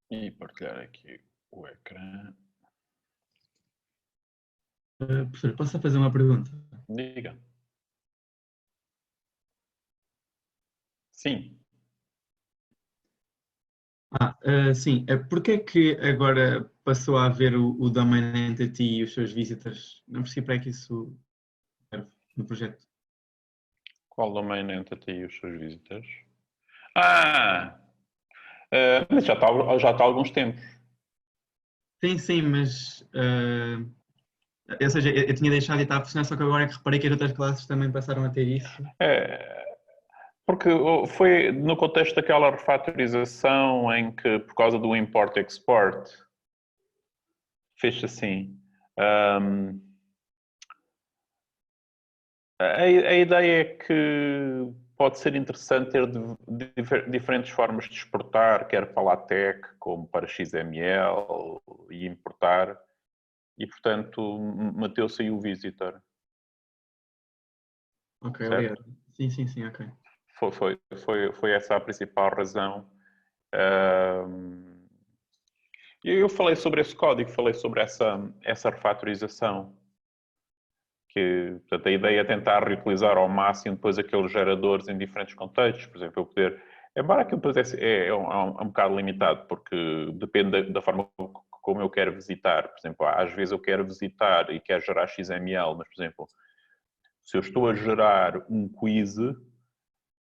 E partilhar aqui o ecrã. Professor, posso fazer uma pergunta? Diga. Sim. Sim. Porquê é que agora passou a haver o Domain Entity e os seus visitors? Não percebi para que isso serve no projeto. Qual domain entity e os seus visitors? Mas já está há alguns tempos. Sim, mas... ou seja, eu tinha deixado e estava a funcionar, só que agora é que reparei que as outras classes também passaram a ter isso. É, porque foi no contexto daquela refatorização em que, por causa do import-export, fez-se assim. A ideia é que pode ser interessante ter diferentes formas de exportar, quer para LaTeX, como para XML, e importar, e portanto meteu-se aí o visitor, Ok, certo? obrigado. Sim, ok. Foi essa a principal razão. Eu falei sobre esse código, falei sobre essa refatorização. Que, portanto, a ideia é tentar reutilizar ao máximo depois aqueles geradores em diferentes contextos. Por exemplo, eu poder... Embora aquilo depois é um bocado limitado, porque depende da forma como eu quero visitar. Por exemplo, às vezes eu quero visitar e quero gerar XML, mas, por exemplo, se eu estou a gerar um quiz,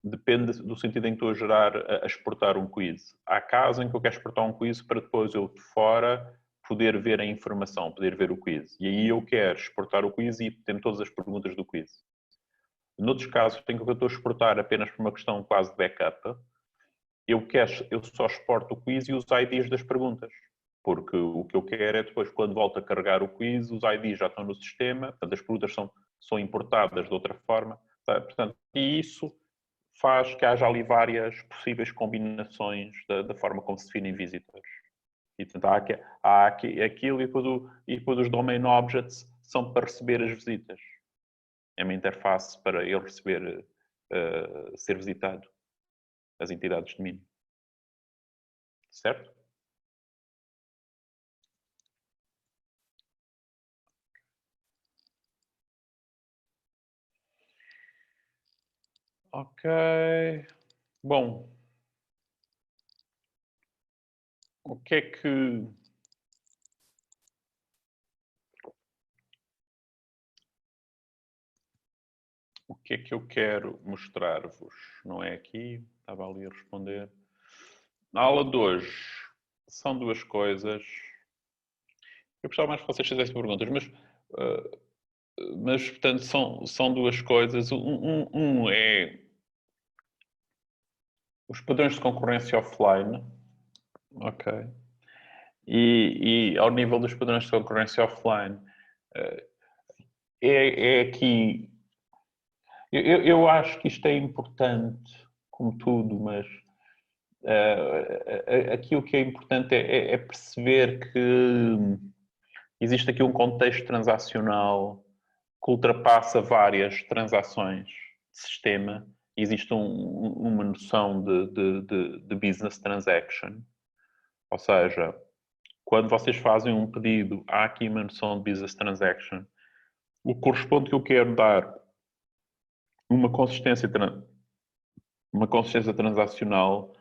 depende do sentido em que estou a exportar um quiz. Há casos em que eu quero exportar um quiz para depois eu de fora poder ver a informação, poder ver o quiz. E aí eu quero exportar o quiz e ter todas as perguntas do quiz. Noutros casos, em que eu estou a exportar apenas por uma questão quase de backup, eu só exporto o quiz e os IDs das perguntas. Porque o que eu quero é depois, quando volto a carregar o quiz, os IDs já estão no sistema, portanto, as perguntas são importadas de outra forma. Tá? Portanto, e isso faz que haja ali várias possíveis combinações da forma como se definem visitors. E, portanto, há aquilo e depois os domain objects são para receber as visitas. É uma interface para ele receber, ser visitado, as entidades de domínio. Certo? Ok. Bom, o que é que eu quero mostrar-vos? Não é aqui, estava ali a responder. Na aula de hoje são duas coisas. Eu gostava mais que vocês fizessem perguntas, mas portanto, são duas coisas. Um é os padrões de concorrência offline, ok? E ao nível dos padrões de concorrência offline, é aqui. Eu acho que isto é importante, como tudo, mas aqui o que é importante é perceber que existe aqui um contexto transacional que ultrapassa várias transações de sistema. Existe uma noção de business transaction, ou seja, quando vocês fazem um pedido, há aqui uma noção de business transaction. O que corresponde que eu quero dar uma consistência, uma consistência transacional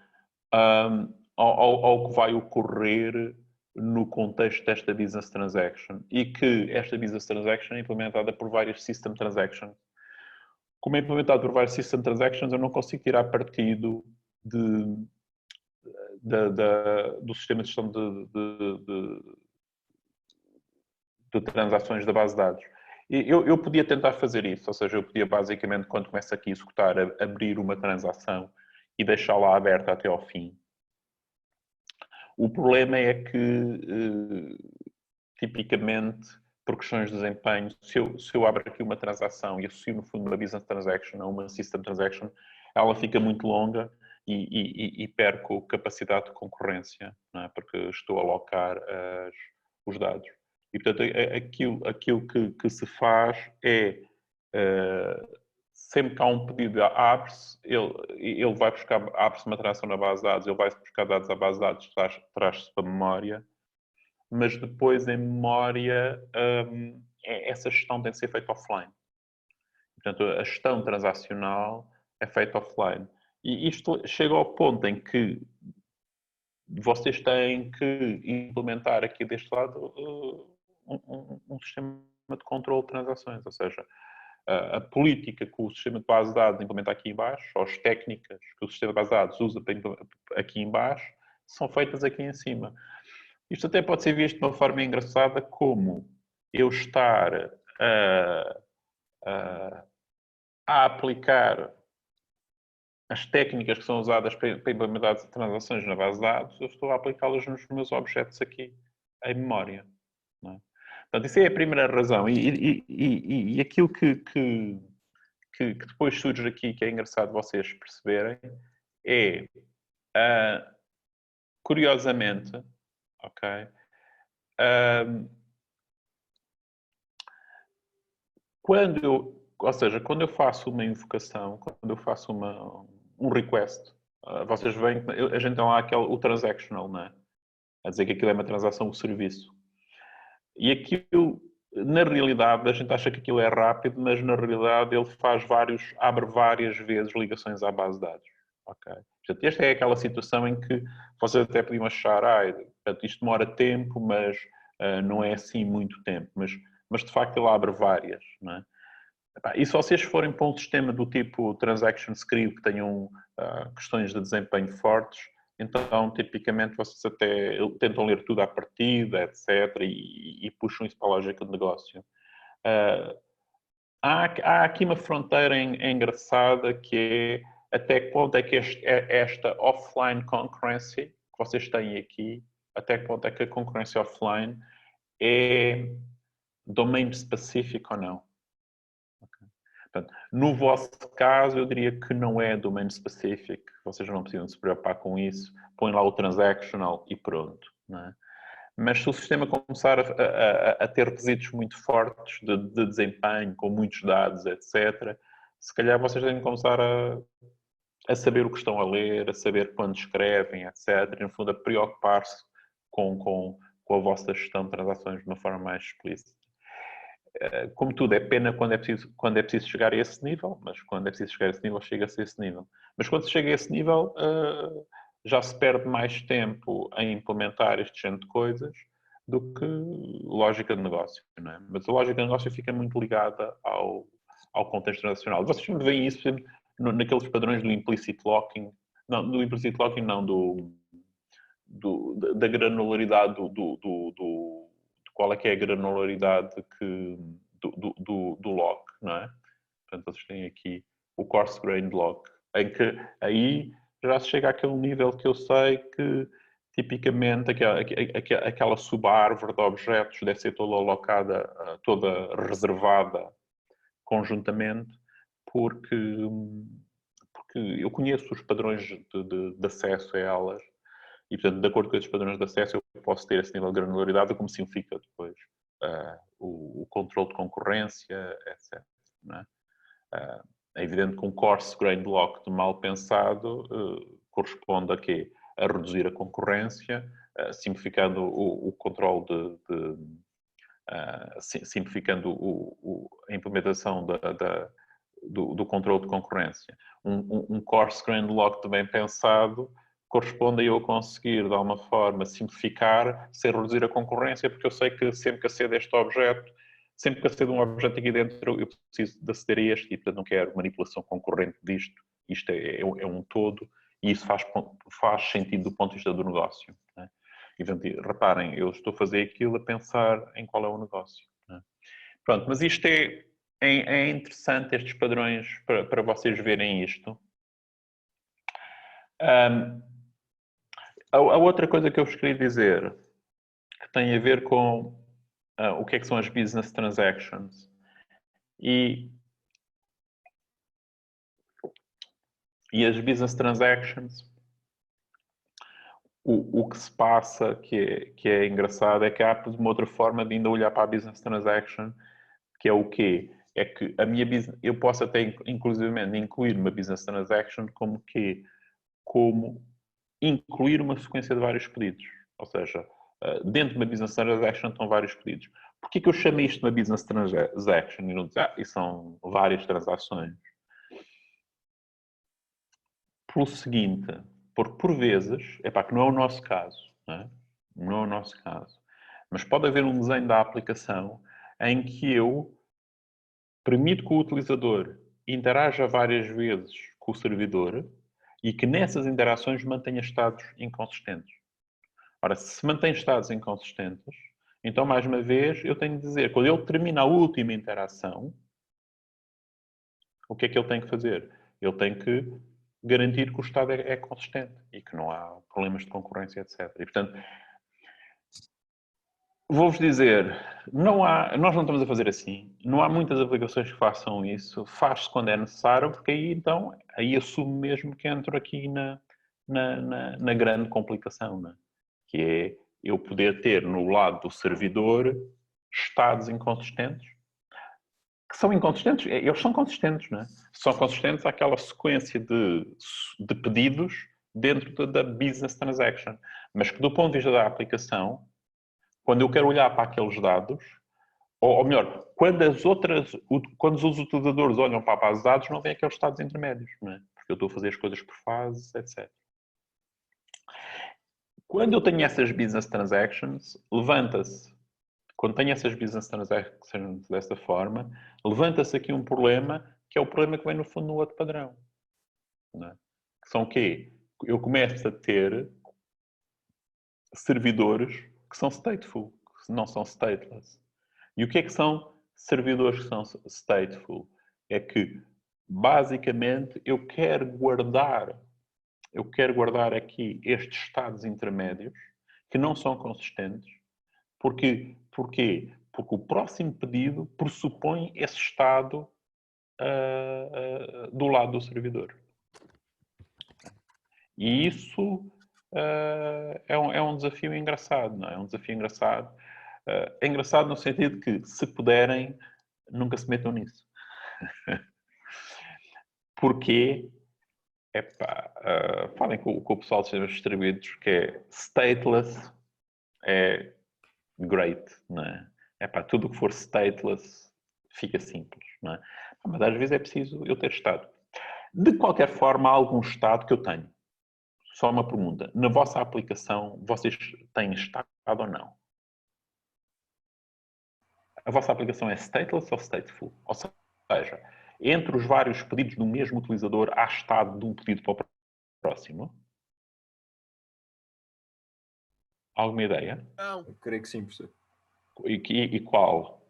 ao que vai ocorrer no contexto desta business transaction e que esta business transaction é implementada por várias system transactions. Como é implementado por várias system transactions, eu não consigo tirar partido do sistema de gestão de transações da base de dados. Eu podia tentar fazer isso, ou seja, eu podia basicamente, quando começa aqui a executar, abrir uma transação e deixá-la aberta até ao fim. O problema é que, tipicamente, por questões de desempenho, se eu abro aqui uma transação e associo, no fundo, uma business transaction a uma system transaction, ela fica muito longa e perco capacidade de concorrência, não é? Porque estou a alocar os dados. E, portanto, aquilo que se faz é sempre que há um pedido, abre-se, ele vai buscar, abre-se uma transação na base de dados, ele vai buscar dados à base de dados, traz-se para a memória, mas depois em memória essa gestão tem de ser feita offline. Portanto, a gestão transacional é feita offline. E isto chega ao ponto em que vocês têm que implementar aqui deste lado um sistema de controle de transações, ou seja, a política que o sistema de base de dados implementa aqui em baixo, ou as técnicas que o sistema de base de dados usa aqui em baixo, são feitas aqui em cima. Isto até pode ser visto de uma forma engraçada como eu estar a aplicar as técnicas que são usadas para implementar transações na base de dados, eu estou a aplicá-las nos meus objetos aqui, em memória. Não é? Portanto, isso é a primeira razão. E aquilo que depois surge aqui, que é engraçado vocês perceberem, é, curiosamente, ok, quando eu faço uma invocação, quando eu faço um request, vocês veem que a gente tem lá o transactional, não é? A dizer que aquilo é uma transação ou serviço. E aquilo, na realidade, a gente acha que aquilo é rápido, mas na realidade ele abre várias vezes ligações à base de dados. Okay? Portanto, esta é aquela situação em que vocês até podiam achar, portanto, isto demora tempo, mas não é assim muito tempo. Mas de facto ele abre várias, não é? E se vocês forem para um sistema do tipo Transaction Script que tenham questões de desempenho fortes, então tipicamente vocês até tentam ler tudo à partida, etc. E puxam isso para a lógica de negócio. Há aqui uma fronteira engraçada que é até que ponto é que esta offline concurrency que vocês têm aqui, até que ponto é que a concorrência offline é domain specific ou não. Portanto, no vosso caso, eu diria que não é domain specific, vocês não precisam se preocupar com isso, põem lá o transactional e pronto. Não é? Mas se o sistema começar a ter requisitos muito fortes de desempenho, com muitos dados, etc., se calhar vocês têm de começar a saber o que estão a ler, a saber quando escrevem, etc., e no fundo a preocupar-se com a vossa gestão de transações de uma forma mais explícita. Como tudo, é pena quando é preciso chegar a esse nível, mas quando é preciso chegar a esse nível, chega-se a esse nível. Mas quando se chega a esse nível, já se perde mais tempo em implementar este género de coisas do que lógica de negócio. Não é? Mas a lógica de negócio fica muito ligada ao contexto internacional. Vocês veem isso, por exemplo, naqueles padrões do implicit locking, não, do implicit locking não, da granularidade de qual é que é a granularidade do lock, não é? Portanto, vocês têm aqui o coarse grained lock, em que aí já se chega àquele nível que eu sei que tipicamente aquela subárvore de objetos deve ser toda alocada, toda reservada conjuntamente, porque eu conheço os padrões de acesso a elas e, portanto, de acordo com esses padrões de acesso, eu posso ter esse nível de granularidade, como significa depois o controle de concorrência, etc. Não é? É evidente que um coarse grained lock de mal pensado corresponde a quê? A reduzir a concorrência, simplificando o controle simplificando a implementação do controle de concorrência. Um coarse grained lock também pensado corresponde a eu conseguir, de alguma forma, simplificar sem reduzir a concorrência, porque eu sei que sempre que acedo a este objeto, sempre que acedo a um objeto aqui dentro, eu preciso de aceder a este e, portanto, não quero manipulação concorrente disto. Isto é um todo e isso faz sentido do ponto de vista do negócio. Né? E, portanto, reparem, eu estou a fazer aquilo a pensar em qual é o negócio. Né? Pronto, mas isto é interessante, estes padrões, para vocês verem isto. A outra coisa que eu vos queria dizer, que tem a ver com o que é que são as business transactions. E as business transactions, o que se passa, que é engraçado, é que há uma outra forma de ainda olhar para a business transaction, que é o quê? é que a minha business, eu posso até inclusivamente incluir uma business transaction como que como incluir uma sequência de vários pedidos. Ou seja, dentro de uma business transaction estão vários pedidos. Porquê que eu chamei isto de uma business transaction e não dizer, e são várias transações? Pelo seguinte, porque por vezes, que não é o nosso caso, não é? Não é o nosso caso. Mas pode haver um desenho da aplicação em que eu permito que o utilizador interaja várias vezes com o servidor e que nessas interações mantenha estados inconsistentes. Ora, se mantém estados inconsistentes, então, mais uma vez, eu tenho de dizer, quando ele termina a última interação, o que é que ele tem que fazer? Ele tem que garantir que o estado é consistente e que não há problemas de concorrência, etc. E, portanto, vou-vos dizer, nós não estamos a fazer assim. Não há muitas aplicações que façam isso. Faz-se quando é necessário, porque aí, então, aí assumo mesmo que entro aqui na grande complicação, né? Que é eu poder ter no lado do servidor estados inconsistentes, que são inconsistentes, eles são consistentes, não é? São consistentes àquela sequência de pedidos dentro da business transaction, mas que do ponto de vista da aplicação, quando eu quero olhar para aqueles dados, ou melhor, quando os utilizadores olham para a base de dados, não vêm aqueles estados intermédios, não é? Porque eu estou a fazer as coisas por fases, etc. Quando eu tenho essas business transactions, quando tenho essas business transactions desta forma, levanta-se aqui um problema, que é o problema que vem no fundo no outro padrão. Não é? Que são o quê? Eu começo a ter servidores que são stateful, que não são stateless. E o que é que são servidores que são stateful? É que, basicamente, eu quero guardar aqui estes estados intermédios que não são consistentes. Porquê? Porque o próximo pedido pressupõe esse estado do lado do servidor. E isso é um desafio engraçado, não é? É um desafio engraçado. É engraçado no sentido que, se puderem, nunca se metam nisso. Porquê? Falem com o pessoal de sistemas distribuídos, que é stateless, é great, não é? Tudo que for stateless fica simples, não é? Mas às vezes é preciso eu ter estado. De qualquer forma, há algum estado que eu tenho. Só uma pergunta. Na vossa aplicação, vocês têm estado ou não? A vossa aplicação é stateless ou stateful? Ou seja, entre os vários pedidos do mesmo utilizador, há estado de um pedido para o próximo? Alguma ideia? Não. Eu creio que sim, professor. E qual?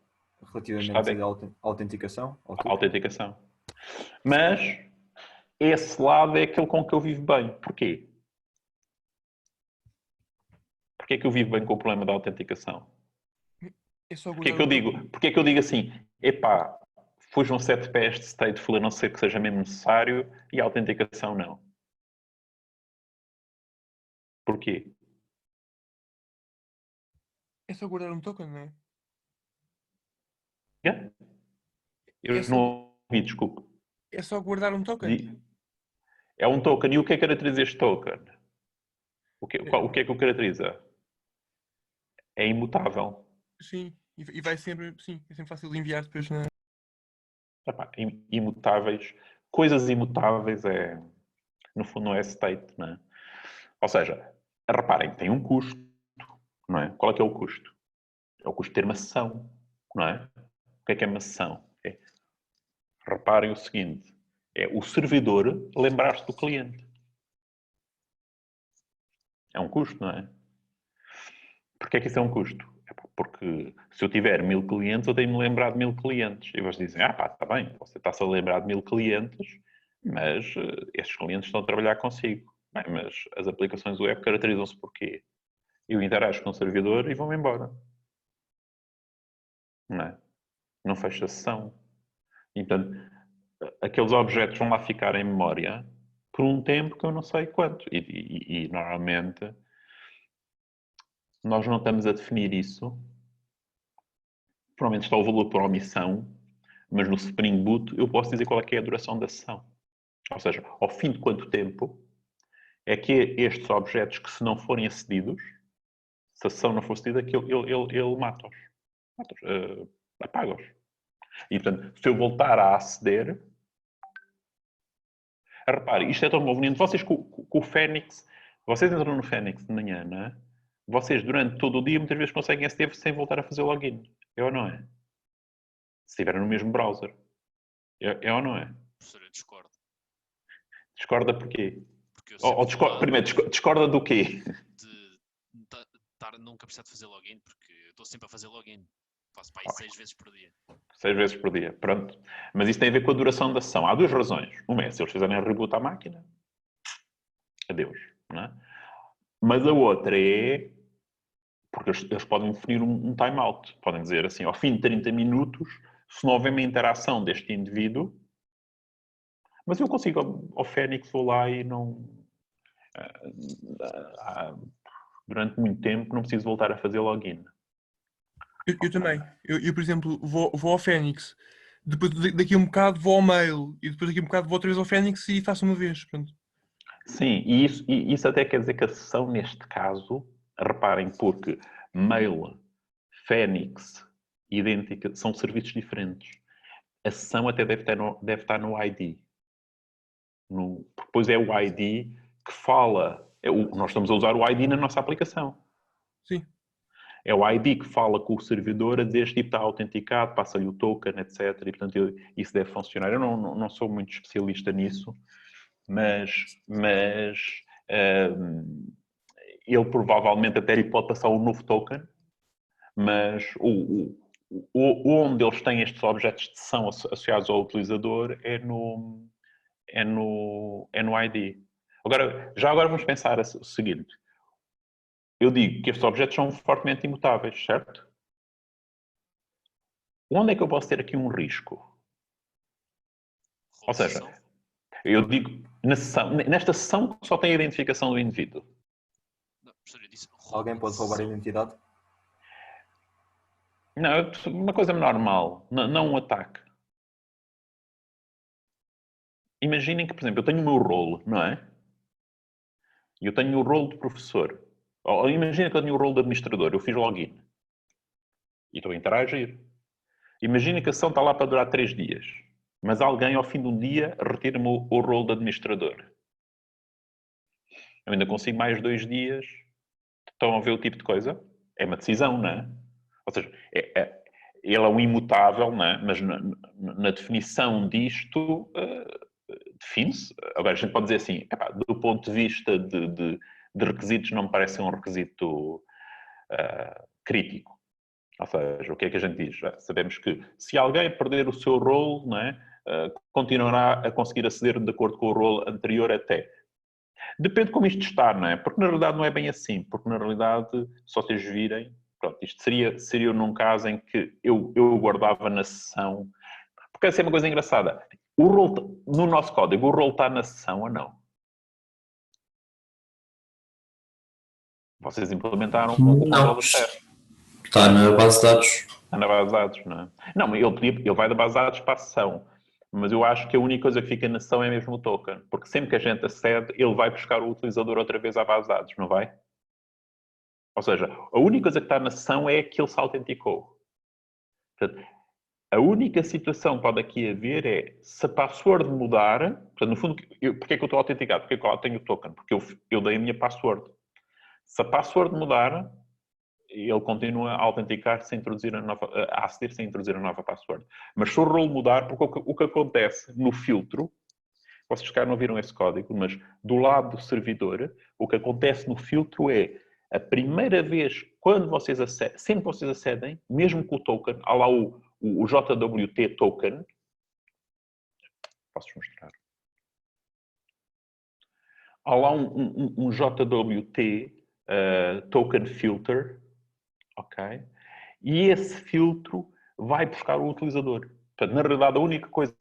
Relativamente à autenticação? À autenticação. Mas esse lado é aquele com que eu vivo bem. Porquê? Porquê é que eu vivo bem com o problema da autenticação? Porquê é que eu digo assim, fujam 7 pés de stateful, a não ser que seja mesmo necessário, e a autenticação não? Porquê? É só guardar um token, não é? Eu não ouvi, desculpe. É só guardar um token. É um token. E o que é que caracteriza este token? O que é que o caracteriza? É imutável. Sim. E vai sempre, sim, é sempre fácil de enviar depois na... Imutáveis. Coisas imutáveis no fundo não é state, não é? Ou seja, reparem, tem um custo, não é? Qual é que é o custo? É o custo de ter uma sessão, não é? O que é uma sessão? Reparem o seguinte, é o servidor lembrar-se do cliente. É um custo, não é? Porquê é que isso é um custo? Porque se eu tiver 1000 clientes, eu tenho de me lembrar de 1000 clientes. E vocês dizem, está bem, você está-se a lembrar de 1000 clientes, mas estes clientes estão a trabalhar consigo. Bem, mas as aplicações web caracterizam-se por quê? Eu interajo com o servidor e vou-me embora. Não é? Não fecho a sessão. Então, aqueles objetos vão lá ficar em memória por um tempo que eu não sei quanto. E normalmente nós não estamos a definir isso. Provavelmente está o valor por omissão, mas no Spring Boot eu posso dizer qual é que é a duração da sessão. Ou seja, ao fim de quanto tempo é que estes objetos que, se não forem acedidos, se a sessão não for acedida, que ele mata-os. Apaga-os. E, portanto, se eu voltar a aceder... Repare, isto é tão conveniente. Vocês com o Fênix... Vocês entram no Fênix de manhã, não é? Vocês, durante todo o dia, muitas vezes conseguem aceder sem voltar a fazer o login. É ou não é? Se estiverem no mesmo browser. É ou não é? Professor, eu discordo. Discorda porquê? Porque eu Primeiro, discorda do quê? De nunca precisar de fazer login, porque eu estou sempre a fazer login. Faço para aí 6 vezes por dia. 6 vezes por dia, pronto. Mas isso tem a ver com a duração da sessão. Há 2 razões. Uma é, se eles fizerem reboot à máquina, adeus. Não é? Mas a outra é, porque eles podem definir um timeout. Podem dizer assim, ao fim de 30 minutos, se não houver uma interação deste indivíduo, mas eu consigo, ao Fênix, vou lá e não... durante muito tempo, não preciso voltar a fazer login. Eu também. Eu, por exemplo, vou ao Fênix. Depois, daqui a um bocado, vou ao mail. E depois, daqui a um bocado, vou outra vez ao Fênix e faço uma vez. Pronto. Sim, e isso até quer dizer que a sessão, neste caso, reparem, porque mail, Fênix, idêntica, são serviços diferentes. A sessão até deve estar no ID. Depois é o ID que fala. Nós estamos a usar o ID na nossa aplicação. Sim. É o ID que fala com o servidor a dizer este tipo está autenticado, passa-lhe o token, etc. E, portanto, isso deve funcionar. Eu não sou muito especialista nisso, mas ele provavelmente até lhe pode passar um novo token, mas onde eles têm estes objetos de sessão associados ao utilizador é no ID. Agora vamos pensar o seguinte. Eu digo que estes objetos são fortemente imutáveis, certo? Onde é que eu posso ter aqui um risco? Ou seja, eu digo, nesta sessão só tem a identificação do indivíduo. Não, professor, eu disse Alguém pode roubar a identidade? Não, uma coisa normal, não um ataque. Imaginem que, por exemplo, eu tenho o meu role, não é? E eu tenho o role de professor. Ou imagina que eu tenho o role de administrador, eu fiz login. E estou a interagir. Imagina que a sessão está lá para durar 3 dias. Mas alguém, ao fim de um dia, retira-me o role de administrador. Eu ainda consigo mais 2 dias. Estão a ver o tipo de coisa? É uma decisão, não é? Ou seja, ele é um imutável, não é? Mas na definição disto, define-se. Agora, a gente pode dizer assim, do ponto de vista de requisitos, não me parece um requisito crítico. Ou seja, o que é que a gente diz? Sabemos que se alguém perder o seu role, não é? Continuará a conseguir aceder de acordo com o role anterior até. Depende de como isto está, não é? Porque na realidade não é bem assim. Porque na realidade, se vocês virem, pronto, isto seria num caso em que eu guardava na sessão. Porque essa é uma coisa engraçada. O role, no nosso código, o role está na sessão ou não? Vocês implementaram o controle de teste. Está na base de dados. Está na base de dados, não é? Não, mas ele vai da base de dados para a sessão. Mas eu acho que a única coisa que fica na sessão é mesmo o token. Porque sempre que a gente acede, ele vai buscar o utilizador outra vez à base de dados, não vai? Ou seja, a única coisa que está na sessão é que ele se autenticou. Portanto, a única situação que pode aqui haver é se a password mudar. Portanto, no fundo, porque é que eu estou autenticado? Porque é que eu tenho o token? Porque eu dei a minha password. Se a password mudar, ele continua a autenticar sem introduzir a aceder sem introduzir a nova password. Mas se o role mudar, porque o que acontece no filtro, vocês cá não viram esse código, mas do lado do servidor, o que acontece no filtro é a primeira vez, quando vocês acedem, sempre que vocês acedem, mesmo com o token, há lá o JWT token. Posso-vos mostrar? Há lá um JWT token filter. Ok? E esse filtro vai buscar o utilizador. Portanto, na realidade, a única coisa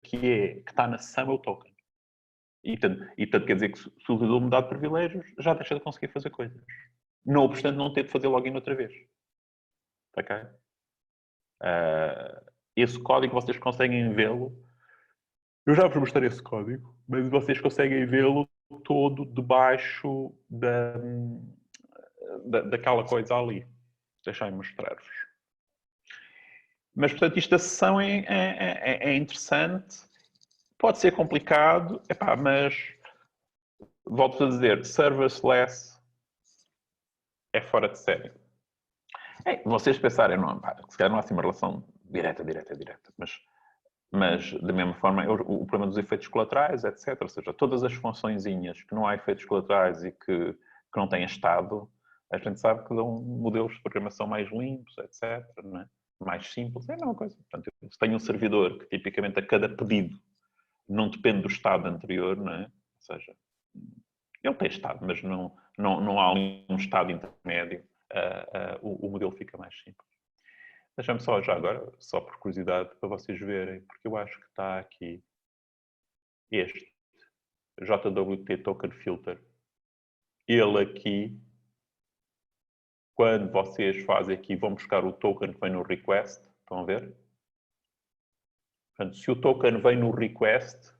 que está na sessão é o token. E portanto, quer dizer que se o utilizador mudar de privilégios, já deixa de conseguir fazer coisas. Não obstante não ter de fazer login outra vez. Ok? esse código vocês conseguem vê-lo. Eu já vos mostrei esse código, mas vocês conseguem vê-lo todo debaixo daquela coisa ali. Deixem-me mostrar-vos. Mas, portanto, isto da sessão é interessante. Pode ser complicado, mas volto a dizer, serverless é fora de série. Vocês pensarem, não, se calhar não há assim uma relação direta, mas da mesma forma, o problema dos efeitos colaterais, etc. Ou seja, todas as funçõezinhas que não há efeitos colaterais e que não têm estado, a gente sabe que dão modelos de programação mais limpos, etc. Não é? Mais simples, é a mesma coisa. Portanto, se tenho um servidor que tipicamente a cada pedido não depende do estado anterior, não é? Ou seja, ele tem estado, mas não há um estado intermédio, o modelo fica mais simples. Deixa-me só já agora, só por curiosidade, para vocês verem, porque eu acho que está aqui este JWT Token Filter. Ele aqui, quando vocês fazem aqui, vão buscar o token que vem no request, estão a ver? Portanto, se o token vem no request,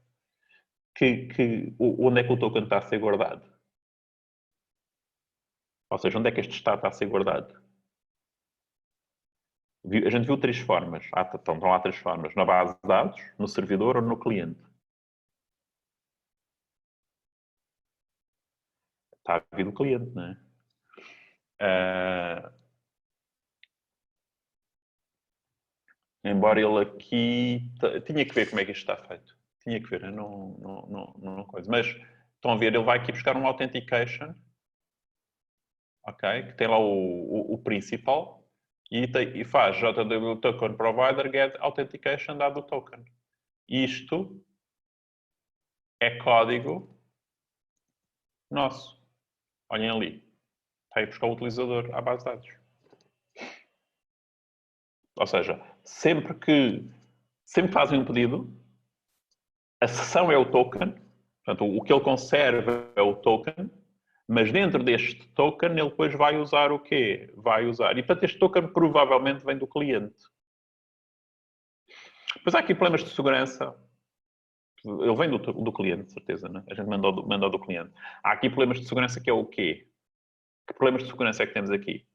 onde é que o token está a ser guardado? Ou seja, onde é que este estado está a ser guardado? A gente viu três formas. Estão lá três formas. Na base de dados, no servidor ou no cliente. Está a vir do cliente, não é? Embora ele aqui... Tinha que ver como é que isto está feito. Tinha que ver, não coisa. Mas, estão a ver, ele vai aqui buscar um authentication. Ok? Que tem lá o principal. E faz JW Token Provider Get Authentication dado o token. Isto é código nosso. Olhem ali. Está aí buscar o utilizador à base de dados. Ou seja, sempre que fazem um pedido, a sessão é o token. Portanto, o que ele conserva é o token. Mas dentro deste token, ele depois vai usar o quê? Vai usar. E, portanto, este token provavelmente vem do cliente. Depois há aqui problemas de segurança. Ele vem do cliente, de certeza, né? A gente mandou do cliente. Há aqui problemas de segurança que é o quê? Que problemas de segurança é que temos aqui?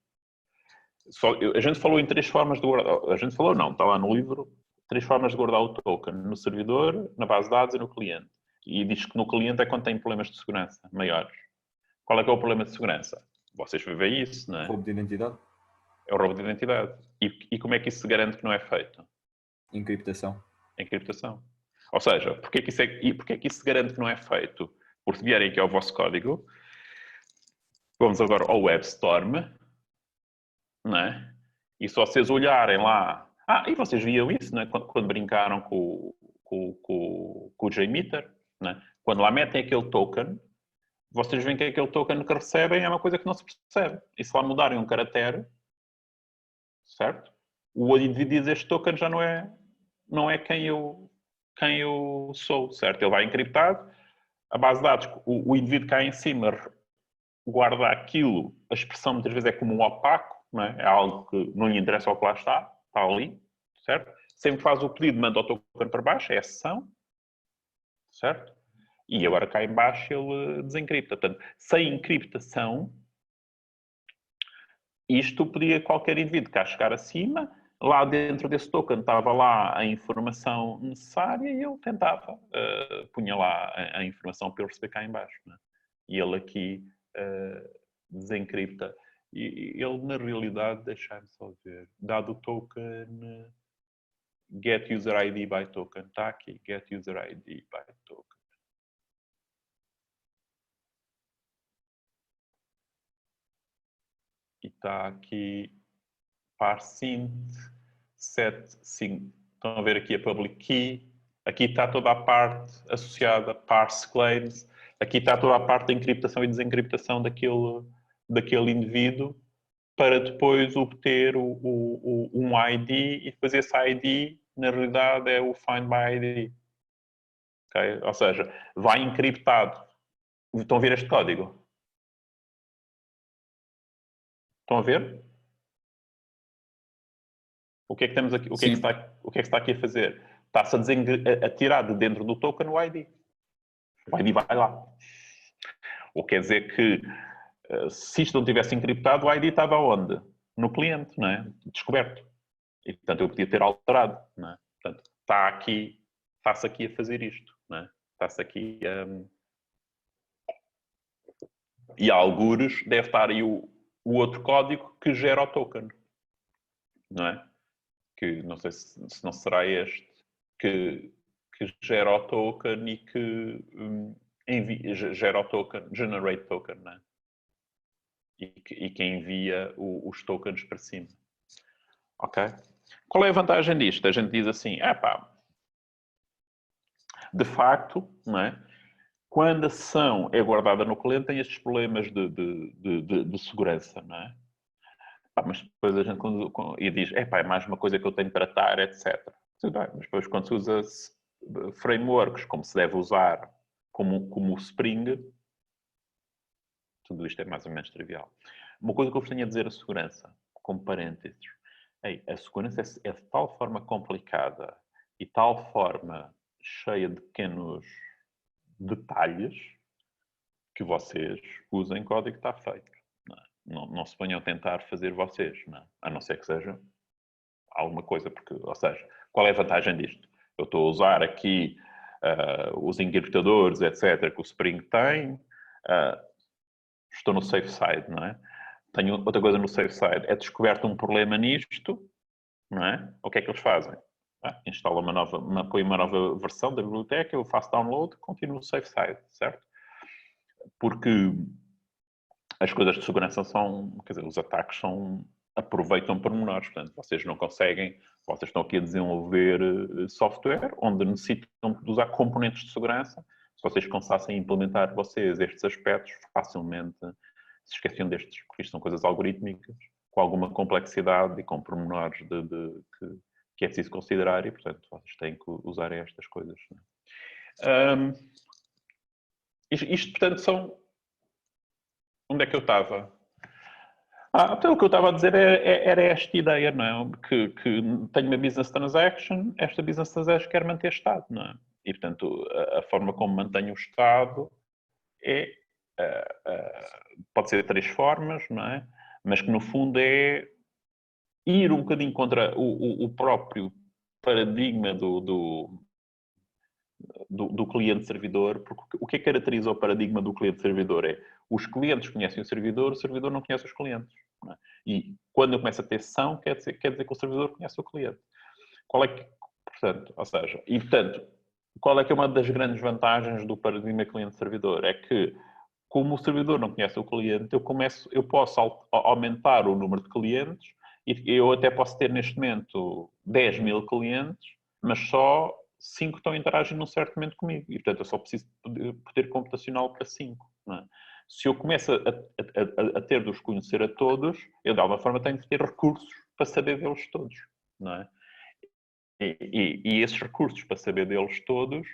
A gente falou em três formas de guardar. A gente falou, não, está lá no livro. Três formas de guardar o token. No servidor, na base de dados e no cliente. E diz que no cliente é quando tem problemas de segurança maiores. Qual é que é o problema de segurança? Vocês veem isso, não é? Roubo de identidade? É o roubo de identidade. E como é que isso se garante que não é feito? Encriptação. Encriptação. Ou seja, porque é que isso se garante que não é feito? Porque se vierem aqui ao vosso código, vamos agora ao WebStorm, não é? E se vocês olharem lá... e vocês viam isso, não é? Quando brincaram com o JMeter, não é? Quando lá metem aquele token, vocês veem que aquele token que recebem é uma coisa que não se percebe. E se lá mudarem um caractere, certo? O indivíduo diz este token já não é quem eu sou, certo? Ele vai encriptado, a base de dados, o indivíduo cá em cima guarda aquilo, a expressão muitas vezes é como um opaco, não é? É algo que não lhe interessa o que lá está ali, certo? Sempre faz o pedido, manda o token para baixo, é a sessão, certo? E agora cá em baixo ele desencripta. Portanto, sem encriptação, isto podia qualquer indivíduo cá chegar acima, lá dentro desse token estava lá a informação necessária e ele tentava, punha lá a informação para ele receber cá em baixo. Né? E ele aqui desencripta. E ele, na realidade, deixa-me só ver, dado o token get user ID by token, está aqui, get user ID by token. E está aqui parseInt set sim. Estão a ver aqui a public key. Aqui está toda a parte associada a parse claims. Aqui está toda a parte da encriptação e desencriptação daquele indivíduo para depois obter um ID e depois esse ID, na realidade, é o find by ID. Okay? Ou seja, vai encriptado. Estão a ver este código? Estão a ver? O que é que temos aqui? O que é que se está aqui a fazer? Está-se a tirar de dentro do token o ID. O ID vai lá. O que quer dizer que se isto não tivesse encriptado, o ID estava onde? No cliente, não é? Descoberto. E, portanto, eu podia ter alterado, não é? Portanto, está-se aqui a fazer isto, não é? Está-se aqui e a algures deve estar aí o outro código que gera o token, não é? Que não sei se não será este que gera o token e que gera o token, generate token, não é? E que envia os tokens para cima. Ok? Qual é a vantagem disto? A gente diz assim, de facto, não é? Quando a sessão é guardada no cliente, tem estes problemas de segurança, não é? Mas depois a gente e diz, é mais uma coisa que eu tenho para tratar, etc. Mas depois quando se usa frameworks como se deve usar, como o Spring, tudo isto é mais ou menos trivial. Uma coisa que eu vos tenho a dizer a segurança, como parênteses. A segurança é de tal forma complicada e tal forma cheia de pequenos detalhes que vocês usem código que está feito. Não se ponham a tentar fazer vocês, não. A não ser que seja alguma coisa. Porque, ou seja, qual é a vantagem disto? Eu estou a usar aqui os encriptadores, etc., que o Spring tem. Estou no safe side, não é? Tenho outra coisa no safe side. É descoberto um problema nisto, não é? O que é que eles fazem? Instala põe uma nova versão da biblioteca, eu faço download, continuo no safe side, certo? Porque as coisas de segurança quer dizer, os ataques aproveitam pormenores, portanto, vocês estão aqui a desenvolver software onde necessitam de usar componentes de segurança. Se vocês começassem a implementar vocês estes aspectos, facilmente se esqueciam destes, porque isto são coisas algorítmicas, com alguma complexidade e com pormenores que é preciso considerar e, portanto, vocês têm que usar estas coisas. Isto, portanto, onde é que eu estava? Então, o que eu estava a dizer era esta ideia, não é? Que tenho uma business transaction, esta business transaction quer manter estado, não é? E, portanto, a forma como mantenho o estado pode ser de 3 formas, não é? Mas que, no fundo, é ir um bocadinho contra o próprio paradigma do cliente-servidor, porque o que caracteriza o paradigma do cliente-servidor é os clientes conhecem o servidor não conhece os clientes. Não é? E quando eu começo a ter sessão, quer dizer que o servidor conhece o cliente. Portanto, qual é que é uma das grandes vantagens do paradigma cliente-servidor? É que, como o servidor não conhece o cliente, eu posso aumentar o número de clientes e eu até posso ter neste momento 10 mil clientes, mas só 5 estão a interagir num certo momento comigo. E, portanto, eu só preciso de poder computacional para 5. Não é? Se eu começo a ter de os conhecer a todos, eu, de alguma forma, tenho de ter recursos para saber deles todos. Não é? E esses recursos para saber deles todos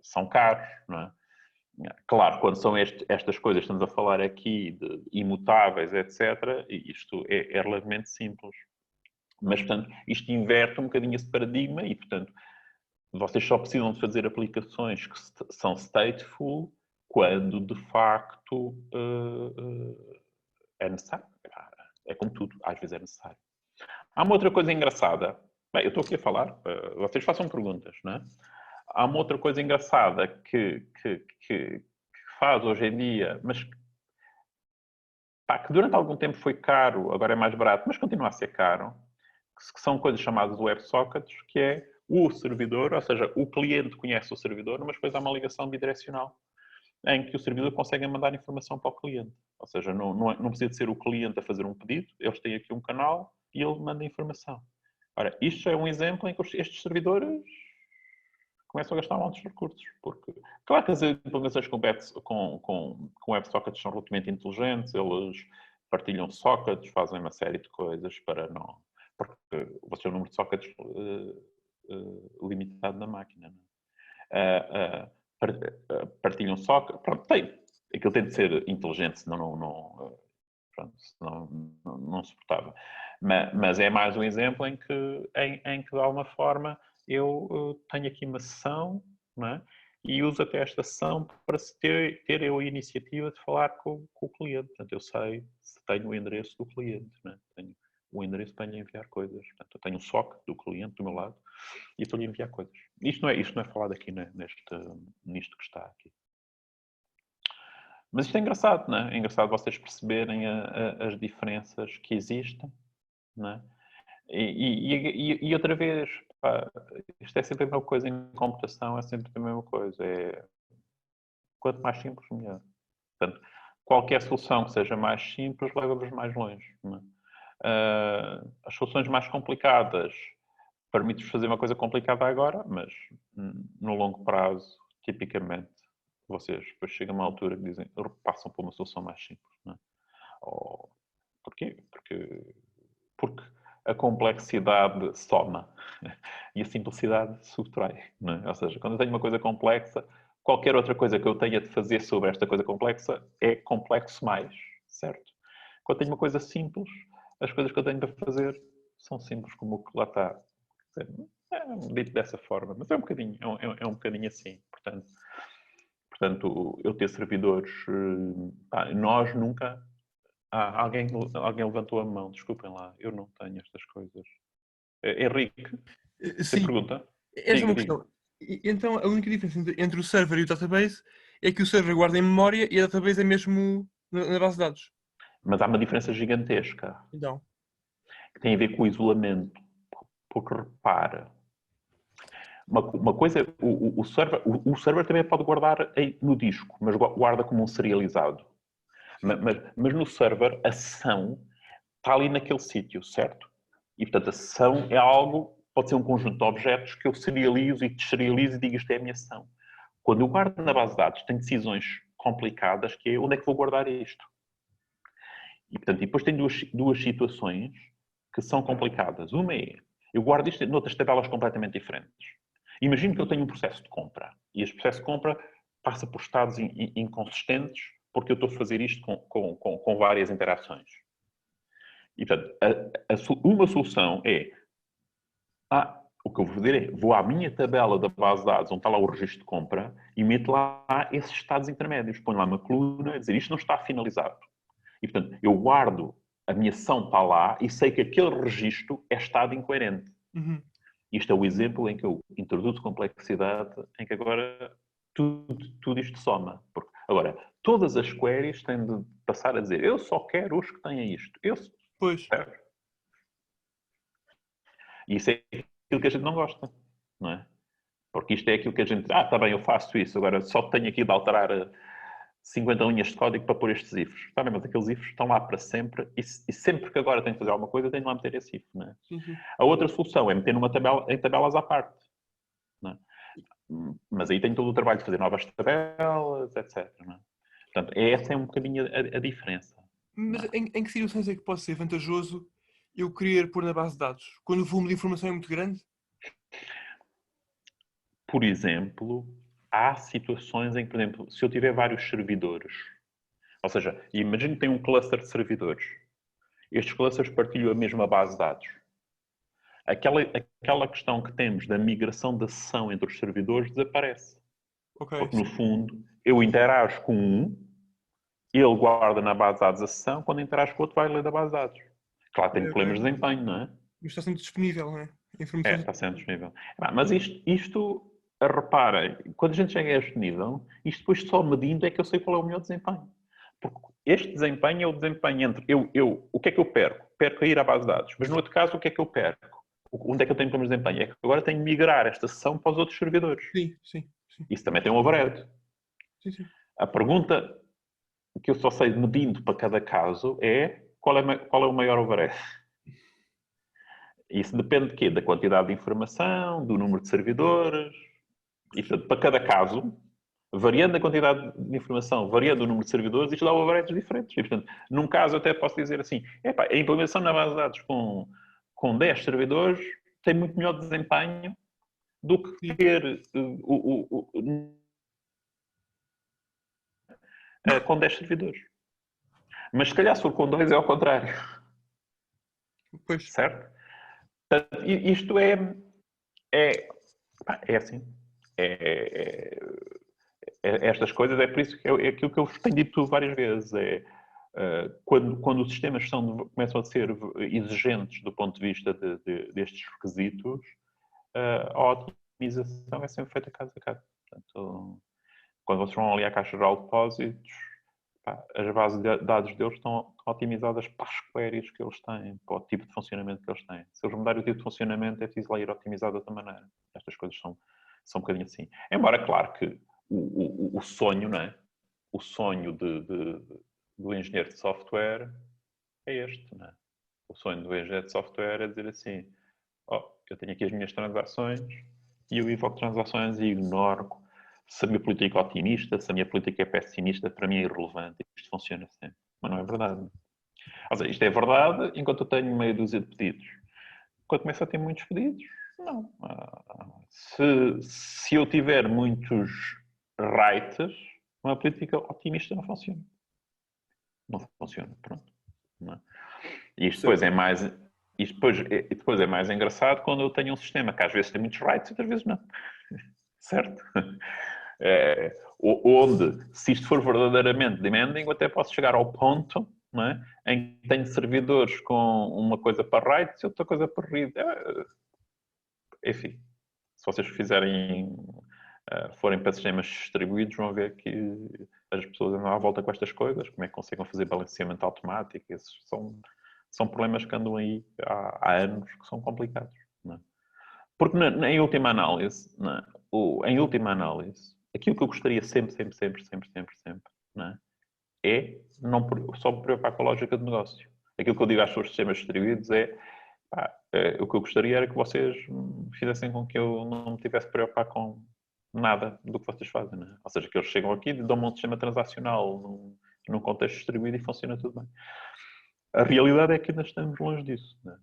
são caros. Não é? Claro, quando são estas coisas, estamos a falar aqui de imutáveis, etc., isto é relativamente simples. Mas, portanto, isto inverte um bocadinho esse paradigma e, portanto, vocês só precisam de fazer aplicações que são stateful quando, de facto, é necessário. É como tudo, às vezes é necessário. Há uma outra coisa engraçada. Bem, eu estou aqui a falar, vocês façam perguntas, não é? Há uma outra coisa engraçada que faz hoje em dia, mas que durante algum tempo foi caro, agora é mais barato, mas continua a ser caro, que são coisas chamadas WebSockets, que é o servidor, ou seja, o cliente conhece o servidor, mas depois há uma ligação bidirecional em que o servidor consegue mandar informação para o cliente. Ou seja, não precisa de ser o cliente a fazer um pedido, eles têm aqui um canal e ele manda informação. Ora, isto é um exemplo em que estes servidores começam a gastar montes de recursos. Porque, claro que as implementações com WebSockets são relativamente inteligentes, eles partilham sockets, fazem uma série de coisas para não... Porque você tem um número de sockets limitado na máquina. Partilham sockets... Pronto, aquilo tem de ser inteligente, senão pronto, senão não suportava. Mas é mais um exemplo em que de alguma forma, eu tenho aqui uma sessão, não é? E uso até esta sessão para ter eu a iniciativa de falar com o cliente. Portanto, eu sei se tenho o endereço do cliente, não é? Tenho o endereço para lhe enviar coisas. Portanto, eu tenho um SOC do cliente do meu lado e estou-lhe a enviar coisas. Isto não é falado aqui, né? Nisto que está aqui. Mas isto é engraçado, não é? É engraçado vocês perceberem as diferenças que existem, não é? E outra vez, pá, isto é sempre a mesma coisa em computação, é sempre a mesma coisa. Quanto mais simples, melhor. Portanto, qualquer solução que seja mais simples leva-vos mais longe. Não é? As soluções mais complicadas permite-vos fazer uma coisa complicada agora, mas no longo prazo, tipicamente, vocês depois chegam a uma altura que dizem, passam por uma solução mais simples. Não é? Porquê? Porque a complexidade soma e a simplicidade subtrai. Não é? Ou seja, quando eu tenho uma coisa complexa, qualquer outra coisa que eu tenha de fazer sobre esta coisa complexa é complexo mais, certo? Quando tenho uma coisa simples, as coisas que eu tenho para fazer são simples como o que lá está. É dito dessa forma, mas é um bocadinho assim. Portanto, eu ter servidores, nós nunca... alguém levantou a mão, desculpem lá, eu não tenho estas coisas. Henrique, você Sim, pergunta? essa é uma Diga. questão. Então, a única diferença entre o server e o database é que o server guarda em memória e a database é mesmo na base de dados. Mas há uma diferença gigantesca Então, que tem a ver com o isolamento. Porque repara, uma coisa, o server também pode guardar no disco, mas guarda como um serializado. Mas no server, a sessão está ali naquele sítio, certo? E, portanto, a sessão é algo, pode ser um conjunto de objetos que eu serializo e deserializo e digo isto é a minha sessão. Quando eu guardo na base de dados, tenho decisões complicadas, que é onde é que vou guardar isto? E, portanto, depois tem duas situações que são complicadas. Uma é, eu guardo isto noutras tabelas completamente diferentes. Imagino que eu tenho um processo de compra e este processo de compra passa por estados inconsistentes porque eu estou a fazer isto com várias interações. E, portanto, uma solução é, o que eu vou fazer é, vou à minha tabela da base de dados, onde está lá o registro de compra, e meto lá esses estados intermédios. Ponho lá uma coluna a dizer, isto não está finalizado. E, portanto, eu guardo, a minha sessão está lá e sei que aquele registro é estado incoerente. Isto é o exemplo em que eu introduzo complexidade, em que agora tudo isto soma. Agora, todas as queries têm de passar a dizer, eu só quero os que têm isto. pois. E isso é aquilo que a gente não gosta, não é? Porque isto é aquilo que a gente... está bem, eu faço isso, agora só tenho aqui de alterar 50 linhas de código para pôr estes ifs. Está bem, mas aqueles ifs estão lá para sempre e sempre que agora tenho de fazer alguma coisa, tenho de lá meter esse if, não é? Sim. A outra solução é meter em tabelas à parte, não é? Mas aí tem todo o trabalho de fazer novas tabelas, etc. Não é? Portanto, essa é um bocadinho a diferença. Mas em que situações é que pode ser vantajoso eu querer pôr na base de dados? Quando o volume de informação é muito grande? Por exemplo, há situações em que, por exemplo, se eu tiver vários servidores, ou seja, imagine que tem um cluster de servidores. Estes clusters partilham a mesma base de dados. Aquela questão que temos da migração da sessão entre os servidores desaparece. Okay, porque, no fundo, eu interajo com um, ele guarda na base de dados a sessão, quando interajo com o outro vai ler da base de dados. Claro, tem problemas de desempenho, não é? Mas está sempre disponível, não é? A informação está sempre disponível. Mas isto, repara, quando a gente chega a este nível, isto depois só medindo é que eu sei qual é o melhor desempenho. Porque este desempenho é o desempenho entre o que é que eu perco? Perco a ir à base de dados. Mas no outro caso, o que é que eu perco? Onde é que eu tenho problemas de desempenho? É que agora tenho de migrar esta sessão para os outros servidores. Sim. Isso também tem um overhead. Sim. A pergunta que eu só sei medindo para cada caso é qual é o maior overhead? Isso depende de quê? Da quantidade de informação, do número de servidores. E, portanto, para cada caso, variando a quantidade de informação, variando o número de servidores, isto dá overheads diferentes. E, portanto, num caso, eu até posso dizer assim, a implementação na base de dados com 10 servidores tem muito melhor desempenho do que ter com 10 servidores. Mas se calhar se for com 2 é ao contrário. Pois. Certo? Portanto, isto é assim. Estas coisas, é por isso que é aquilo que eu tenho dito várias vezes. Quando os sistemas começam a ser exigentes do ponto de vista destes requisitos, a otimização é sempre feita caso a caso. Portanto, quando vocês vão ali à Caixa Geral de Depósitos, as bases de dados deles estão otimizadas para as queries que eles têm, para o tipo de funcionamento que eles têm. Se eles mudarem o tipo de funcionamento, é preciso lá ir otimizado de outra maneira. Estas coisas são um bocadinho assim. Embora, claro, que o sonho, não é? O sonho do engenheiro de software é este, não é? O sonho do engenheiro de software é dizer assim, eu tenho aqui as minhas transações e eu invoco transações e ignoro se a minha política é otimista, se a minha política é pessimista, para mim é irrelevante. Isto funciona sempre. Mas não é verdade. Ou seja, isto é verdade enquanto eu tenho meia dúzia de pedidos. Quando começo a ter muitos pedidos, não. Se eu tiver muitos writes, uma política otimista não funciona. Não funciona, pronto. Não. Isto depois é mais... depois é mais engraçado quando eu tenho um sistema que às vezes tem muitos writes e outras vezes não. Certo? Onde, se isto for verdadeiramente demanding, eu até posso chegar ao ponto, não é, em que tenho servidores com uma coisa para writes e outra coisa para read. Enfim, se vocês forem para sistemas distribuídos, vão ver que as pessoas andam à volta com estas coisas, como é que conseguem fazer balanceamento automático. Esses são problemas que andam aí há anos, que são complicados. Não é? Porque em última análise, aquilo que eu gostaria sempre, não é não só me preocupar com a lógica de negócio. Aquilo que eu digo às pessoas de sistemas distribuídos o que eu gostaria era que vocês fizessem com que eu não me tivesse a preocupar com nada do que vocês fazem. Não é? Ou seja, que eles chegam aqui e dão-me um sistema transacional num contexto distribuído e funciona tudo bem. A realidade é que ainda estamos longe disso. Não é?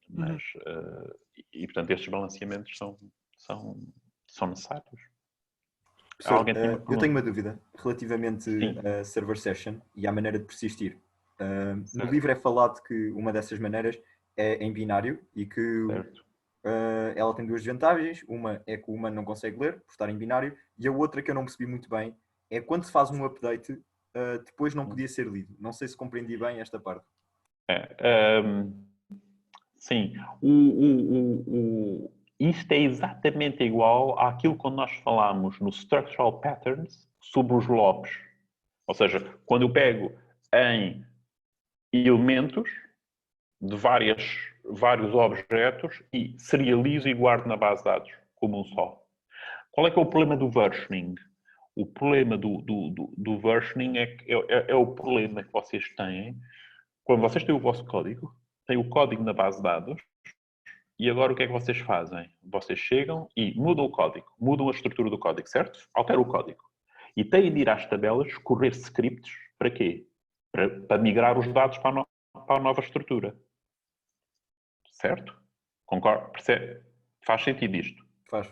Mas, portanto, estes balanceamentos são necessários. Professor, eu tenho uma dúvida relativamente a server session e à maneira de persistir. No livro é falado que uma dessas maneiras é em binário e que ela tem duas desvantagens. Uma é que o humano não consegue ler, por estar em binário, e a outra que eu não percebi muito bem é quando se faz um update, depois não podia ser lido. Não sei se compreendi bem esta parte. Sim. Isto é exatamente igual àquilo que nós falámos no Structural Patterns sobre os lobes. Ou seja, quando eu pego em elementos de vários objetos e serializo e guardo na base de dados como um só. Qual é que é o problema do versioning? O problema do versioning é o problema que vocês têm quando vocês têm o vosso código, têm o código na base de dados. E agora o que é que vocês fazem? Vocês chegam e mudam o código, mudam a estrutura do código, certo? Alteram o código. E têm de ir às tabelas, correr scripts, para quê? Para migrar os dados para a nova estrutura. Certo? Concordo? Percebe? Faz sentido isto? Faz.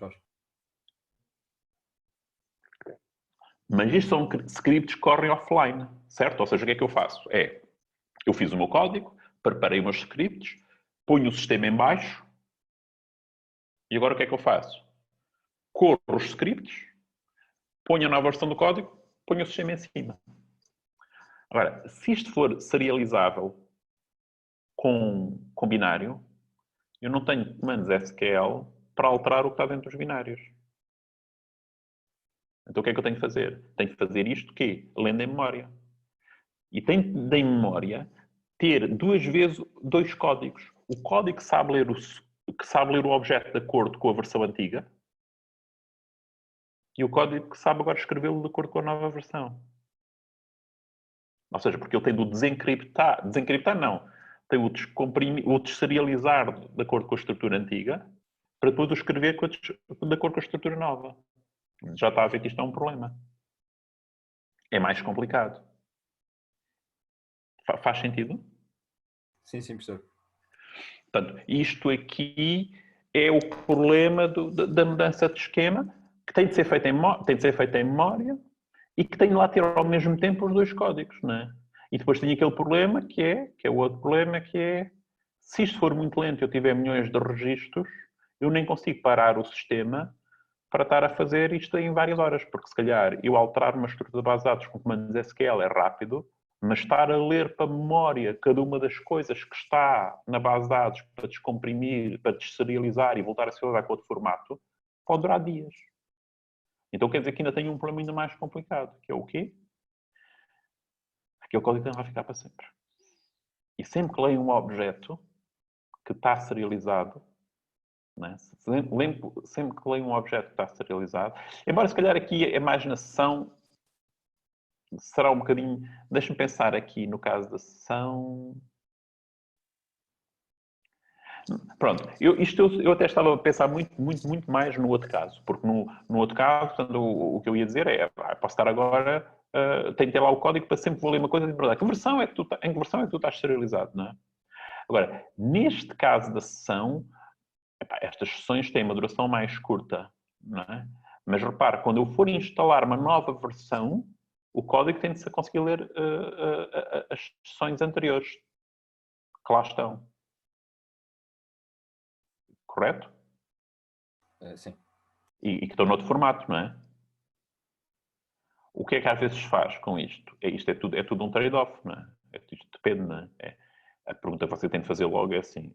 Mas isto são scripts que correm offline, certo? Ou seja, o que é que eu faço? Eu fiz o meu código, preparei os meus scripts, ponho o sistema em baixo, e agora o que é que eu faço? Corro os scripts, ponho a nova versão do código, ponho o sistema em cima. Agora, se isto for serializável com binário, eu não tenho comandos SQL para alterar o que está dentro dos binários. Então o que é que eu tenho que fazer? Tenho que fazer isto quê? Lendo em memória. E tenho de, em memória, ter duas vezes dois códigos. O código que sabe ler o objeto de acordo com a versão antiga e o código que sabe agora escrevê-lo de acordo com a nova versão. Ou seja, porque ele tem de desencriptar. Desencriptar não. Tem o deserializar de acordo com a estrutura antiga para depois o escrever de acordo com a estrutura nova. Já está a ver que isto é um problema. É mais complicado. Faz sentido? Sim, professor. Portanto, isto aqui é o problema da mudança de esquema que tem de ser feita em memória e que tem de lá ter ao mesmo tempo os dois códigos, não é? E depois tenho aquele problema que é o outro problema, que é, se isto for muito lento e eu tiver milhões de registros, eu nem consigo parar o sistema para estar a fazer isto em várias horas, porque se calhar eu alterar uma estrutura de base de dados com comandos SQL é rápido, mas estar a ler para a memória cada uma das coisas que está na base de dados para descomprimir, para deserializar e voltar a serializar com outro formato, pode durar dias. Então quer dizer que ainda tenho um problema ainda mais complicado, que é o quê? Aquele código não vai ficar para sempre. E sempre que leio um objeto que está serializado, né? Sempre que leio um objeto que está serializado, embora se calhar aqui a mais na sessão será um bocadinho... Deixa-me pensar aqui no caso da sessão... Pronto, eu até estava a pensar muito mais no outro caso, porque no outro caso, portanto, o que eu ia dizer é, posso estar agora, tenho que ter lá o código para sempre vou ler uma coisa e dizer, em que versão é que tu estás serializado, não é? Agora, neste caso da sessão, estas sessões têm uma duração mais curta, não é? Mas repara, quando eu for instalar uma nova versão, o código tem de se conseguir ler as sessões anteriores que lá estão. Correto? Sim. E que estão noutro formato, não é? O que é que às vezes se faz com isto? Isto é tudo um trade-off, não é? Isto depende, não é? A pergunta que você tem de fazer logo é assim,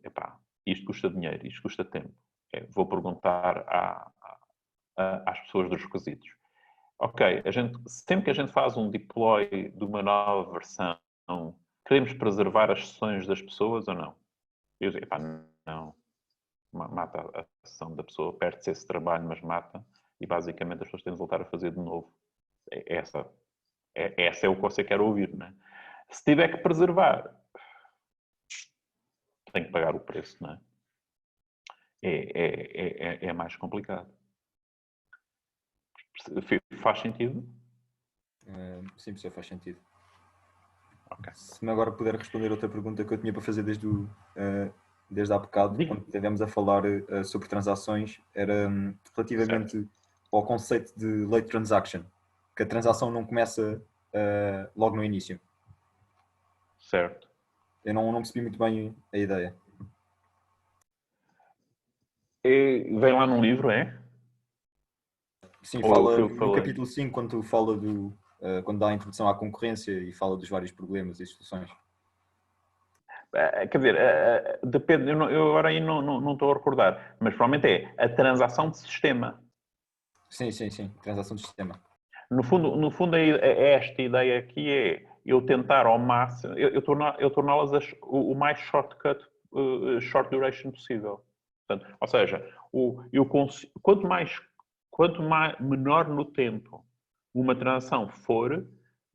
isto custa dinheiro, isto custa tempo. Vou perguntar às pessoas dos requisitos. Ok, sempre que a gente faz um deploy de uma nova versão, queremos preservar as sessões das pessoas ou não? Eu digo, não. Mata a sessão da pessoa, perde-se esse trabalho, mas mata, e basicamente as pessoas têm de voltar a fazer de novo. Essa é o que você quer ouvir, não é? Se tiver que preservar, tem que pagar o preço, não é? É mais complicado. Faz sentido? Sim, professor, faz sentido. Okay. Se me agora puder responder outra pergunta que eu tinha para fazer desde há bocado, quando estivemos a falar sobre transações, era relativamente ao conceito de late transaction, que a transação não começa logo no início. Certo. Eu não percebi muito bem a ideia. Vem lá num livro, é? Sim, fala no capítulo 5, quando fala quando dá a introdução à concorrência e fala dos vários problemas e soluções. Quer dizer, depende, eu agora aí não estou a recordar, mas provavelmente é a transação de sistema. Sim, transação de sistema. No fundo é esta ideia aqui é eu tentar ao máximo, eu torná-las o mais short duration possível. Portanto, ou seja, quanto menor no tempo uma transação for,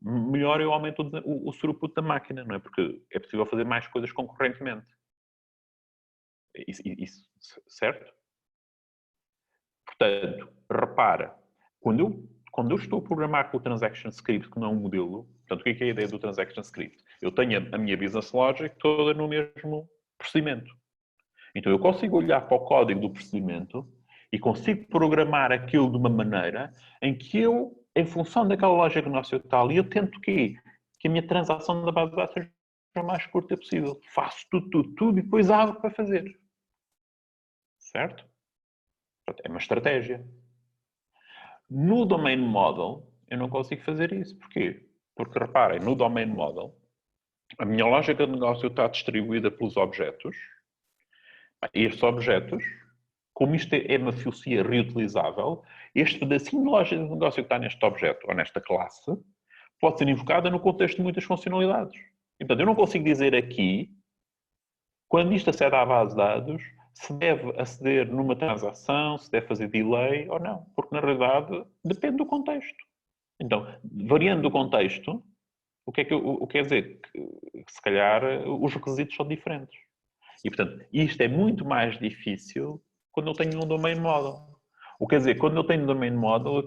melhor eu aumento o throughput da máquina, não é? Porque é possível fazer mais coisas concorrentemente. Isso certo? Portanto, repara, quando eu estou a programar com o Transaction Script, que não é um modelo, portanto, o que é a ideia do Transaction Script? Eu tenho a minha business logic toda no mesmo procedimento. Então, eu consigo olhar para o código do procedimento e consigo programar aquilo de uma maneira em que eu, em função daquela lógica do negócio tal, eu tento que a minha transação da base de dados seja o mais curta possível. Faço tudo e depois abro para fazer. Certo? É uma estratégia. No Domain Model, eu não consigo fazer isso. Porquê? Porque, reparem, no Domain Model, a minha lógica de negócio está distribuída pelos objetos. E estes objetos, como isto é uma filosoфia reutilizável, este pedacinho de lógica de negócio que está neste objeto ou nesta classe pode ser invocada no contexto de muitas funcionalidades. E, portanto, eu não consigo dizer aqui, quando isto acede à base de dados, se deve aceder numa transação, se deve fazer delay ou não. Porque, na realidade, depende do contexto. Então, variando do contexto, o que quer dizer? Que, se calhar, os requisitos são diferentes. E, portanto, isto é muito mais difícil quando eu tenho um domain model. O que quer dizer, quando eu tenho um domain model,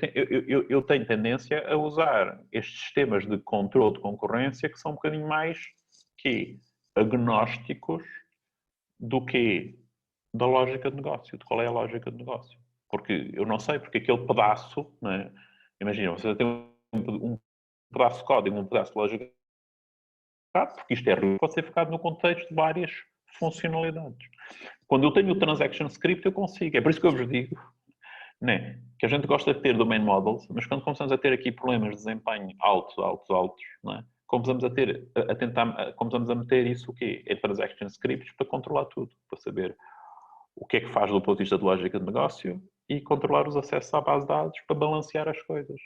eu tenho tendência a usar estes sistemas de controle de concorrência que são um bocadinho mais agnósticos do que da lógica de negócio, de qual é a lógica de negócio. Porque eu não sei, porque aquele pedaço, não é? Imagina, você tem um pedaço de código, um pedaço de lógica porque isto pode ser focado no contexto de várias funcionalidades. Quando eu tenho o Transaction Script, eu consigo. É por isso que eu vos digo, né, que a gente gosta de ter domain models, mas quando começamos a ter aqui problemas de desempenho altos, né, começamos a meter isso o quê? Em Transaction Scripts para controlar tudo, para saber o que é que faz do ponto de vista de lógica de negócio e controlar os acessos à base de dados para balancear as coisas.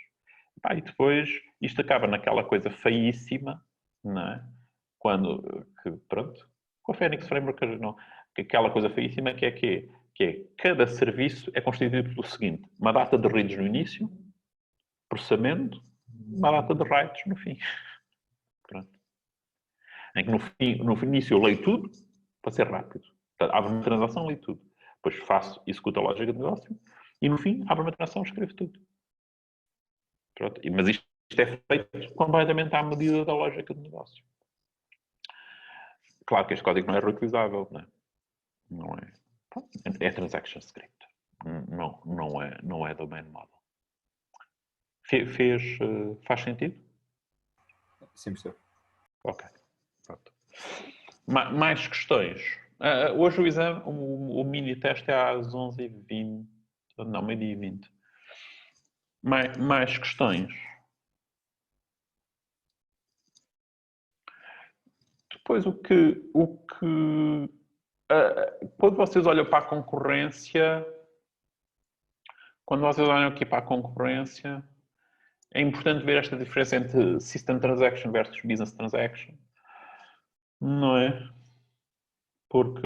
E depois isto acaba naquela coisa feíssima, não é? Pronto, com a Phoenix Framework não. Aquela coisa feíssima que é cada serviço é constituído pelo seguinte: uma data de reads no início, processamento, uma data de writes no fim. Pronto. Em que no início eu leio tudo para ser rápido. Portanto, abro uma transação, leio tudo. Depois executo a lógica de negócio e no fim abro uma transação e escrevo tudo. Pronto. Mas isto é feito completamente à medida da lógica de negócio. Claro que este código não é reutilizável, não é? Não é. É transaction script. Não é domain model. Faz sentido? Sim, professor. Ok. Pronto. Mais questões. Hoje o exame, o mini teste é às 11h20. Não, meio-dia e 20. Mais questões. Depois quando vocês olham para a concorrência, é importante ver esta diferença entre System Transaction versus Business Transaction. Não é? Porque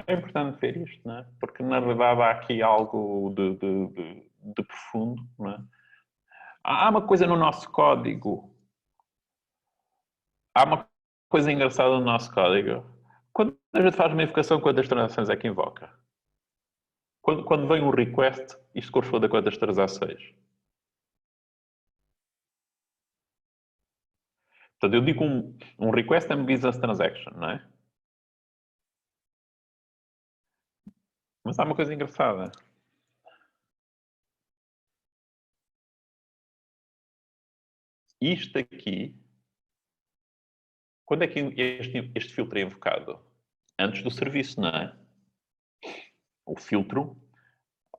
é importante ver isto, não é? Porque na verdade há aqui algo de profundo, não é? Há uma coisa no nosso código. Há uma coisa engraçada no nosso código. Quando a gente faz uma invocação, quantas transações é que invoca? Quando vem um request, isto corresponde a quantas transações? Portanto, eu digo um request é um business transaction, não é? Mas há uma coisa engraçada. Isto aqui, quando é que este filtro é invocado? Antes do serviço, não é? O filtro,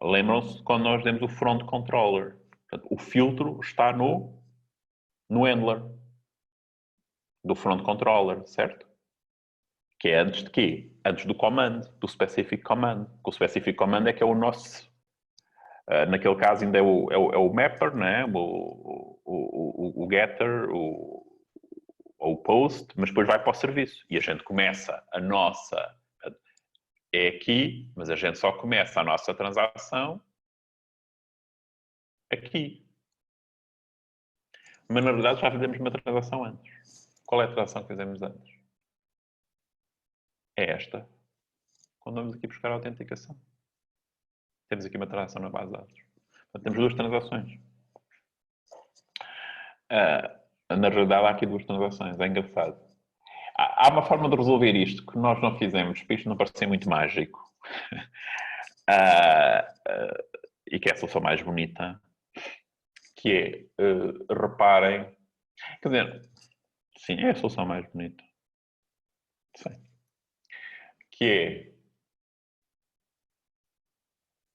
lembram-se quando nós demos o front controller. Portanto, o filtro está no handler do front controller, certo? Que é antes de quê? Antes do command, do specific command. O specific command é que é o nosso. Naquele caso ainda é o mapper, né? o getter, ou o post, mas depois vai para o serviço. E a gente começa a nossa... É aqui, mas a gente só começa a nossa transação aqui. Mas na verdade já fizemos uma transação antes. Qual é a transação que fizemos antes? É esta. Quando vamos aqui buscar a autenticação. Temos aqui uma transação na base de dados. Portanto, temos duas transações. Na realidade, há aqui duas transações. É engraçado. Há uma forma de resolver isto que nós não fizemos, para isto não parecer muito mágico. E que é a solução mais bonita. Que é, reparem... Quer dizer, sim, é a solução mais bonita. Sim. Que é...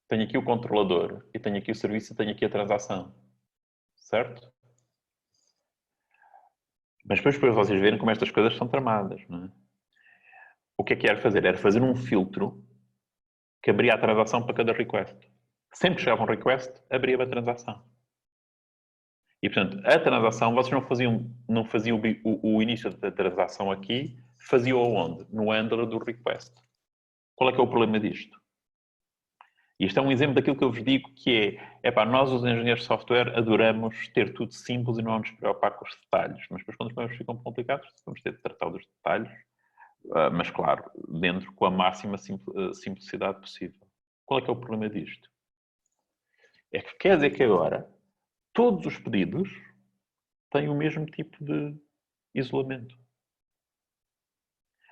Tenho aqui o controlador, e tenho aqui o serviço, e tenho aqui a transação. Certo? Mas depois para vocês verem como estas coisas são tramadas, não é? O que é que era fazer? Era fazer um filtro que abria a transação para cada request. Sempre que chegava um request, abria a transação. E, portanto, a transação, vocês não faziam o início da transação aqui, faziam aonde? No handler do request. Qual é que é o problema disto? Isto é um exemplo daquilo que eu vos digo que nós os engenheiros de software adoramos ter tudo simples e não nos preocupar com os detalhes. Mas depois quando os problemas ficam complicados, vamos ter de tratar dos detalhes, mas claro, dentro com a máxima simplicidade possível. Qual é que é o problema disto? É que quer dizer que agora todos os pedidos têm o mesmo tipo de isolamento.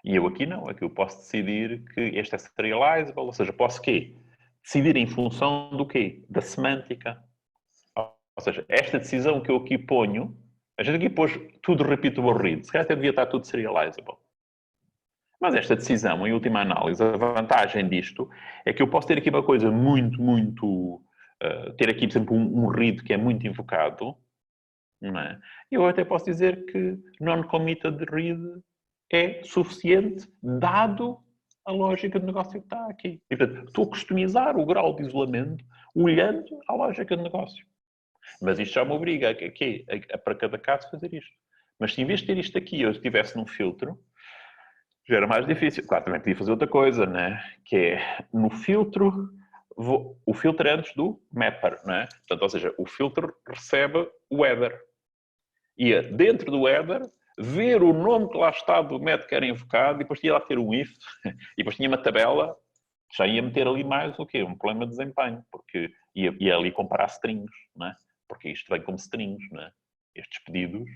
E eu aqui não. Aqui eu posso decidir que este é serializable, ou seja, posso quê? Decidir em função do quê? Da semântica. Ou seja, esta decisão que eu aqui ponho, a gente aqui pôs tudo repeatable read, se calhar até devia estar tudo serializable. Mas esta decisão, em última análise, a vantagem disto é que eu posso ter aqui uma coisa muito... ter aqui, por exemplo, um read que é muito invocado, não é? Eu até posso dizer que non-committed read é suficiente, dado a lógica de negócio que está aqui. E, portanto, estou a customizar o grau de isolamento olhando a lógica de negócio. Mas isto já me obriga a para cada caso fazer isto. Mas se em vez de ter isto aqui eu estivesse num filtro, já era mais difícil. Claro, também podia fazer outra coisa, né? Que é, no filtro, o filtro é antes do mapper, né? Portanto, ou seja, o filtro recebe o header. E dentro do header, ver o nome que lá está do método que era invocado, e depois tinha lá ter um if, e depois tinha uma tabela, já ia meter ali mais o quê? Um problema de desempenho, porque ia ali comparar strings, né? Porque isto vem como strings, né? Estes pedidos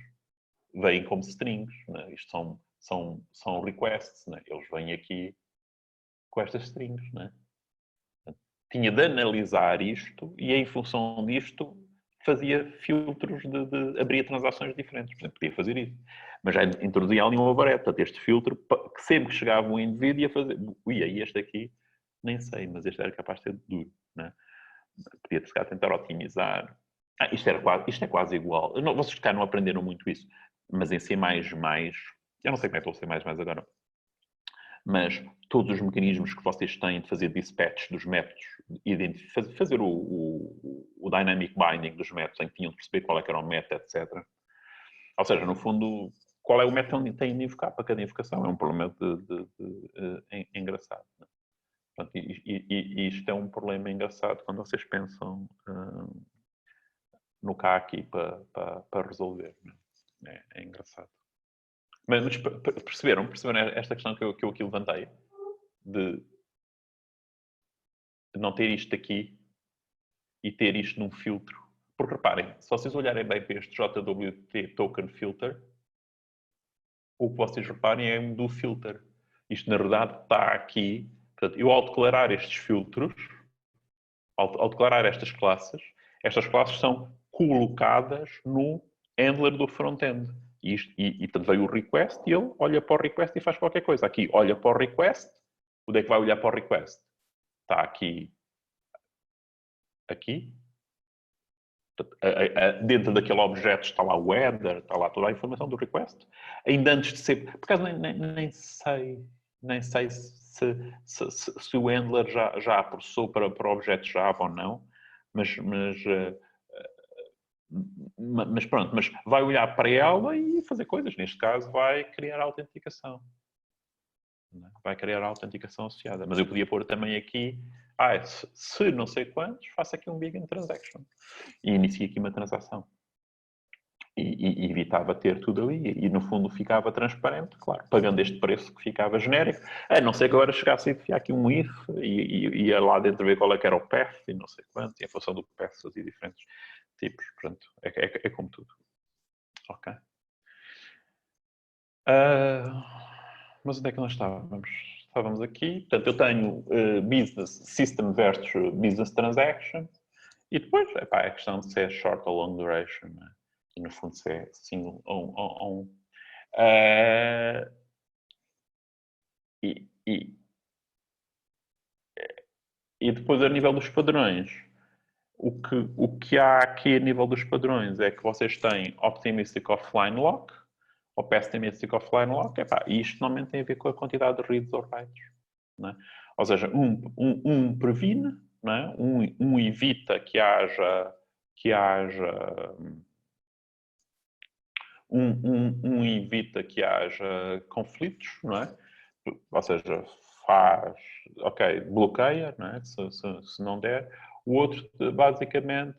vêm como strings, né? Isto são requests, né? Eles vêm aqui com estas strings, né? Tinha de analisar isto e em função disto fazia filtros de abrir transações diferentes. Por exemplo, podia fazer isso. Mas já introduzia ali um overhead, portanto, este filtro, que sempre que chegava um indivíduo ia fazer... Ui, aí este aqui, nem sei, mas este era capaz de ser duro, né? Podia-se cá tentar otimizar. Isto é quase igual. Vocês cá não aprenderam muito isso, mas em C++, eu não sei como é que estou C++ agora, mas todos os mecanismos que vocês têm de fazer dispatch dos métodos, fazer o dynamic binding dos métodos, em que tinham de perceber qual é que era o método, etc. Ou seja, no fundo, qual é o método que têm de invocar para cada invocação? É um problema engraçado. Né? Portanto, isto é um problema engraçado quando vocês pensam no cá aqui para resolver. Né? É engraçado. Mas perceberam esta questão que eu aqui levantei? De não ter isto aqui e ter isto num filtro. Porque reparem, se vocês olharem bem para este JWT Token Filter, o que vocês reparem é do filter. Isto, na verdade, está aqui. Portanto, eu, ao declarar estes filtros, ao declarar estas classes são colocadas no handler do front-end. E portanto, veio o request e ele olha para o request e faz qualquer coisa. Aqui, olha para o request. Onde é que vai olhar para o request? Está aqui. Dentro daquele objeto está lá o header, está lá toda a informação do request. Ainda antes de ser... Por acaso nem sei se o handler já processou para o objeto Java ou não, mas pronto, mas vai olhar para ela e fazer coisas. Neste caso, vai criar a autenticação. Vai criar a autenticação associada. Mas eu podia pôr também aqui, se não sei quantos, faço aqui um begin transaction. E inicio aqui uma transação. E evitava ter tudo ali. E no fundo ficava transparente, claro, pagando este preço que ficava genérico. A não ser que agora chegasse a enfiar aqui um if e ia lá dentro ver qual é que era o path e não sei quanto. E a função do path fazia diferentes tipos. Portanto, é como tudo. Ok. Mas onde é que nós estávamos? Estávamos aqui. Portanto, eu tenho business system versus business transaction. E depois, é a questão de se é short ou long duration. Né? E no fundo, se é single ou on. E depois, a nível dos padrões, o que há aqui a nível dos padrões é que vocês têm optimistic offline lock ou pessimistic offline lock. E isto normalmente tem a ver com a quantidade de reads ou writes. Né? Ou seja, um previne, né? um evita que haja evita que haja conflitos, não é? Ou seja, bloqueia, não é? Se não der. O outro, basicamente,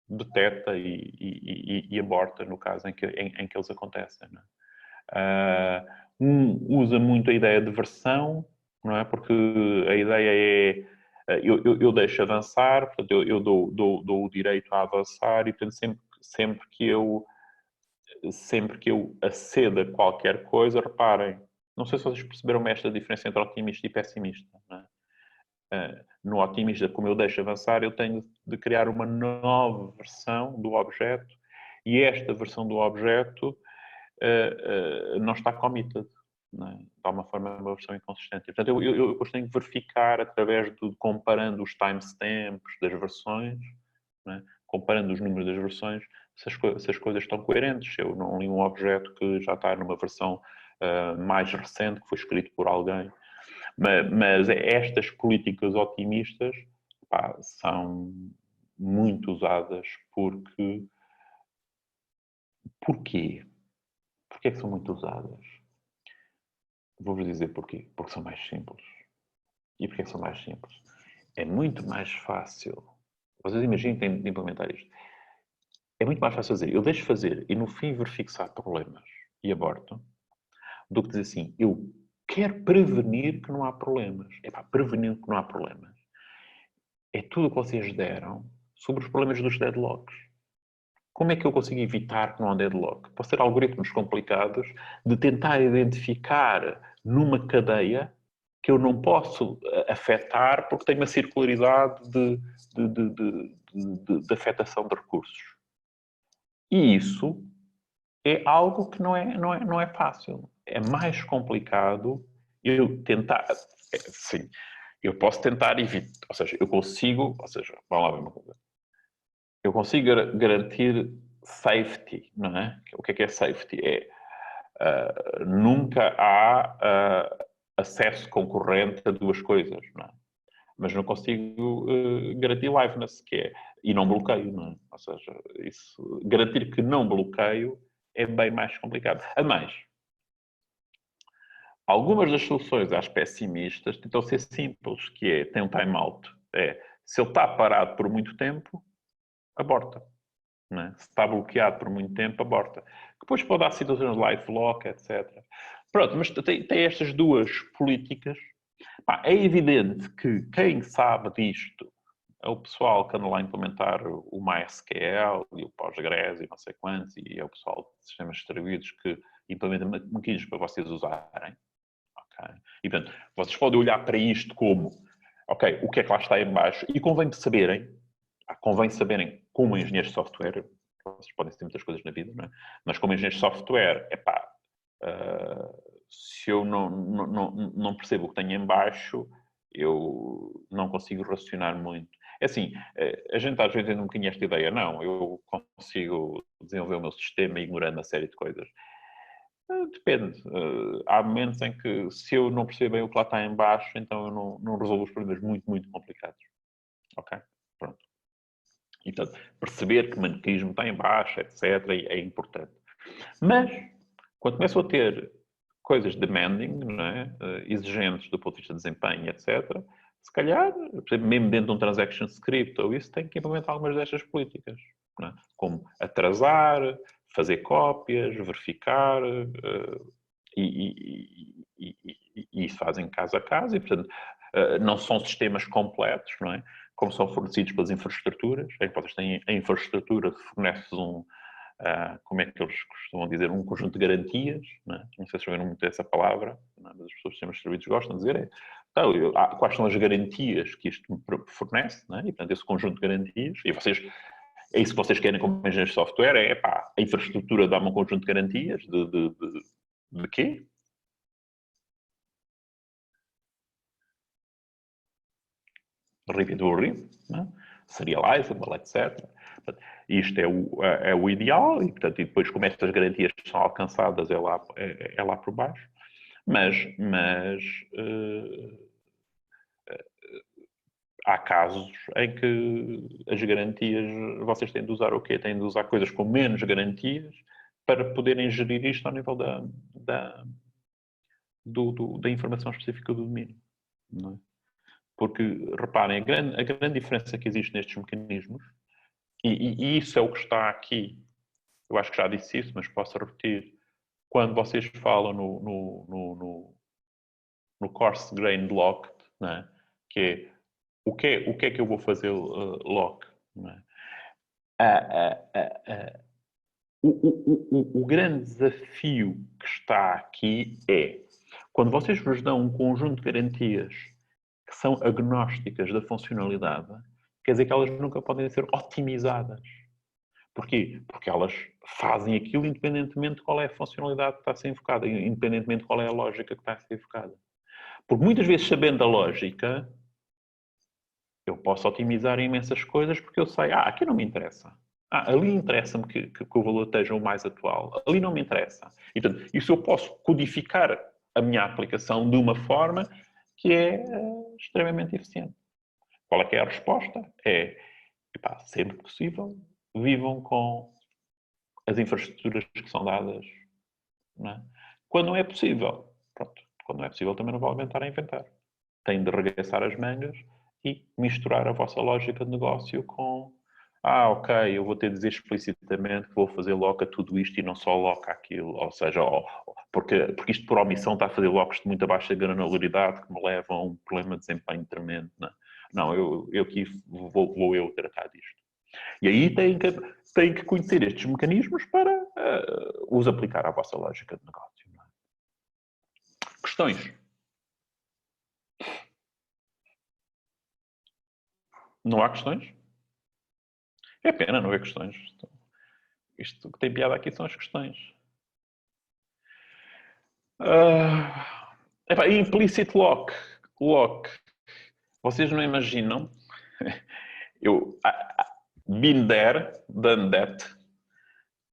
detecta e aborta, no caso em que eles acontecem. Não é? Usa muito a ideia de versão, não é? Porque a ideia é eu deixo avançar, portanto, eu dou o direito a avançar e, portanto, sempre que eu aceda a qualquer coisa, reparem, não sei se vocês perceberam esta diferença entre otimista e pessimista. Não é? no otimista, como eu deixo avançar, eu tenho de criar uma nova versão do objeto e esta versão do objeto não está committed. Não é? De alguma forma é uma versão inconsistente. Portanto, eu depois tenho que verificar através de comparando os timestamps das versões, não é? Comparando os números das versões, se as coisas estão coerentes. Se eu não li um objeto que já está numa versão mais recente, que foi escrito por alguém. Mas estas políticas otimistas são muito usadas porque... Porquê? Porquê é que são muito usadas? Vou-vos dizer porquê. Porque são mais simples. E porquê são mais simples? É muito mais fácil. Vocês imaginem de implementar isto. É muito mais fácil dizer, eu deixo fazer e no fim verifico se há problemas e aborto, do que dizer assim, eu quero prevenir que não há problemas. Prevenir que não há problemas. É tudo o que vocês deram sobre os problemas dos deadlocks. Como é que eu consigo evitar que não há deadlock? Posso ter algoritmos complicados de tentar identificar numa cadeia que eu não posso afetar porque tem uma circularidade de afetação de recursos. E isso é algo que não é fácil. É mais complicado eu tentar... Sim, eu posso tentar evitar... Ou seja, eu consigo... Ou seja, vamos lá ver uma coisa. Eu consigo garantir safety, não é? O que é safety? Nunca há acesso concorrente a duas coisas, não é? Mas não consigo garantir liveness, e não bloqueio, não é? Ou seja, garantir que não bloqueio é bem mais complicado. Ademais, algumas das soluções às pessimistas tentam ser simples, tem um timeout. Se ele está parado por muito tempo, aborta. Não é? Se está bloqueado por muito tempo, aborta. Depois pode dar situações de life lock, etc. Pronto, mas tem estas duas políticas. É evidente que quem sabe disto é o pessoal que anda lá a implementar o MySQL e o Postgres e não sei quantos, e é o pessoal de sistemas distribuídos que implementa mecanismos para vocês usarem. Okay? E, portanto, vocês podem olhar para isto como, ok, o que é que lá está em baixo? E convém saberem, como engenheiros de software, vocês podem ter muitas coisas na vida, não é? Mas como engenheiros de software, se eu não percebo o que tenho em baixo, eu não consigo racionar muito. É assim, a gente às vezes tem um bocadinho esta ideia, não, eu consigo desenvolver o meu sistema ignorando uma série de coisas. Depende. Há momentos em que, se eu não percebo bem o que lá está em baixo, então eu não resolvo os problemas muito, muito complicados. Ok? Pronto. E, portanto, perceber que mecanismo está em baixo, etc., é importante. Mas, quando começo a ter coisas demanding, não é? Exigentes do ponto de vista de desempenho, etc., se calhar, mesmo dentro de um transaction script ou isso, tem que implementar algumas destas políticas. Não é? Como atrasar, fazer cópias, verificar, e isso fazem caso a caso, e, portanto, não são sistemas completos, não é? Como são fornecidos pelas infraestruturas, em que vocês têm a infraestrutura que fornece como é que eles costumam dizer, um conjunto de garantias, não sei se ouviram muito essa palavra, mas as pessoas de sistemas distribuídos gostam de dizer, então, quais são as garantias que isto me fornece, e portanto esse conjunto de garantias, e vocês, é isso que vocês querem como engenheiros de software, a infraestrutura dá-me um conjunto de garantias, de quê? Repeatable, serializable, etc. Isto é o ideal e, portanto, depois como estas garantias são alcançadas é lá por baixo. Mas há casos em que as garantias, vocês têm de usar o quê? Têm de usar coisas com menos garantias para poderem gerir isto ao nível da informação específica do domínio. Não é? Porque, reparem, a grande diferença que existe nestes mecanismos, e isso é o que está aqui, eu acho que já disse isso, mas posso repetir, quando vocês falam no coarse grained lock, né, que é o que é que eu vou fazer lock? Né? O grande desafio que está aqui é, quando vocês vos dão um conjunto de garantias que são agnósticas da funcionalidade, quer dizer que elas nunca podem ser otimizadas. Porquê? Porque elas fazem aquilo independentemente de qual é a funcionalidade que está a ser invocada, independentemente de qual é a lógica que está a ser invocada. Porque muitas vezes, sabendo a lógica, eu posso otimizar imensas coisas porque eu sei, aqui não me interessa. Ali interessa-me que o valor esteja o mais atual. Ali não me interessa. E, portanto, isso eu posso codificar a minha aplicação de uma forma que é extremamente eficiente. Qual é que é a resposta? Sempre que possível, vivam com as infraestruturas que são dadas. Não é? Quando não é possível, pronto. Quando não é possível, também não vale estar a inventar. Tem de arregaçar as mangas e misturar a vossa lógica de negócio com ok, eu vou ter de dizer explicitamente que vou fazer lock a tudo isto e não só lock aquilo. Ou seja, porque isto por omissão está a fazer locks de muito baixa granularidade que me levam a um problema de desempenho tremendo. Não, eu aqui vou eu tratar disto. E aí têm que conhecer estes mecanismos para os aplicar à vossa lógica de negócio. Não é? Questões? Não há questões? É pena não haver questões. Isto que tem piada aqui são as questões. Implicit lock. Vocês não imaginam? Eu been there, done that.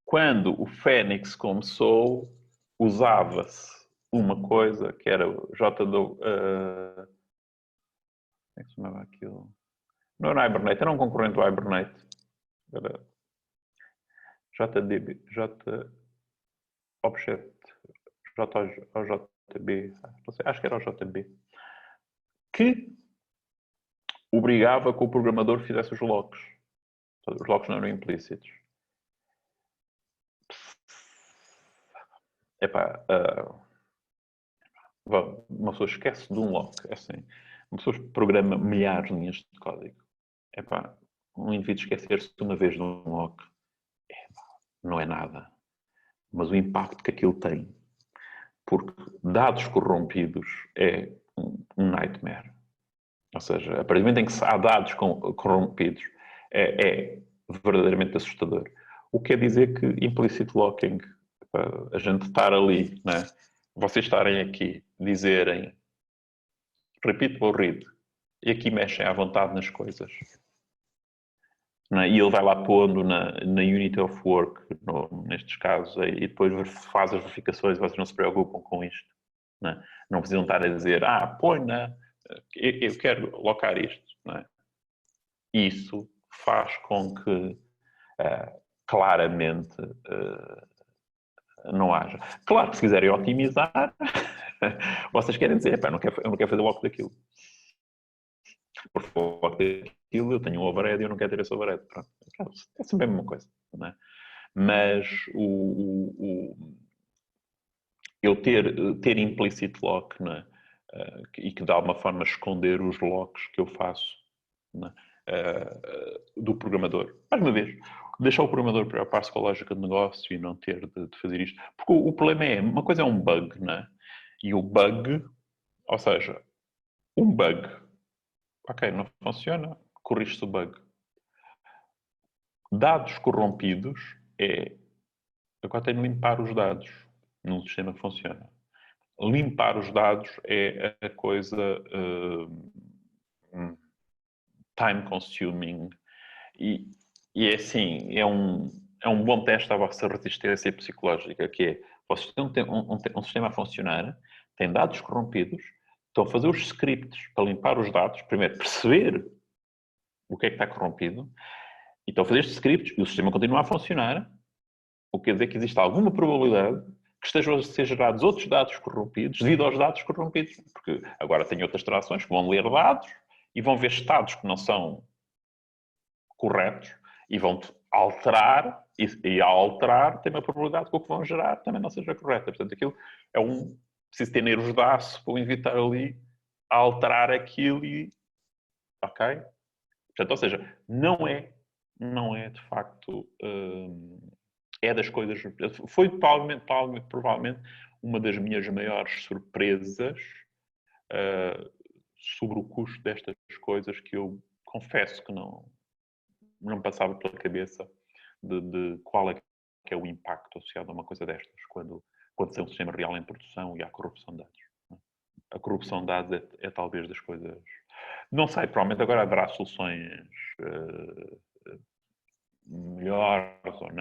Quando o Fênix começou, usava-se uma coisa que era o J2... como é que se chamava aquilo? Não era Hibernate, era um concorrente do Hibernate. Era JDB, Object, JB, acho que era o JB, que obrigava que o programador fizesse os locks. Os locks não eram implícitos. Uma pessoa esquece de um lock, é assim. Uma pessoa programa milhares de linhas de código. Um indivíduo esquecer-se de uma vez de um lock, não é nada. Mas o impacto que aquilo tem, porque dados corrompidos é um nightmare. Ou seja, a partir do momento em que há dados corrompidos, é verdadeiramente assustador. O que quer dizer que implicit locking, a gente estar ali, né? Vocês estarem aqui, dizerem repeat ou read, e aqui mexem à vontade nas coisas. E ele vai lá pondo na Unity of Work, nestes casos, e depois faz as verificações, vocês não se preocupam com isto. Não precisam estar a dizer, põe eu quero locar isto. Isso faz com que claramente não haja. Claro que se quiserem otimizar, vocês querem dizer, eu não quero fazer lock daquilo. Por favor, daquilo, eu tenho um overhead e eu não quero ter esse overhead. Pronto. É sempre a mesma coisa. Não é? Mas eu ter implicit lock, não é? E que de alguma forma esconder os locks que eu faço, não é? Do programador. Mais uma vez, deixar o programador preocupar-se com a lógica de negócio e não ter de fazer isto. Porque o problema uma coisa é um bug, não é? E o bug, ou seja, um bug, ok, não funciona, corrige-se o bug. Dados corrompidos agora tenho de limpar os dados num sistema que funciona. Limpar os dados é a coisa time consuming e é assim, é um bom teste à vossa resistência psicológica, que é, vocês têm um sistema a funcionar, têm dados corrompidos, estão a fazer os scripts para limpar os dados, primeiro perceber o que é que está corrompido, e estão a fazer estes scripts e o sistema continua a funcionar, o que quer dizer que existe alguma probabilidade que estejam a ser gerados outros dados corrompidos devido aos dados corrompidos. Porque agora tem outras trações que vão ler dados e vão ver estados que não são corretos e vão alterar, e ao alterar tem uma probabilidade que o que vão gerar também não seja correto. Portanto, aquilo é preciso ter nervos de aço para evitar ali a alterar aquilo e... Ok? Portanto, ou seja, não é de facto... é das coisas... Foi provavelmente uma das minhas maiores surpresas sobre o custo destas coisas que eu confesso que não me passava pela cabeça de qual é que é o impacto associado a uma coisa destas, quando tem um sistema real em produção e há corrupção de dados. A corrupção de dados é talvez das coisas... Não sei, provavelmente agora haverá soluções melhores ou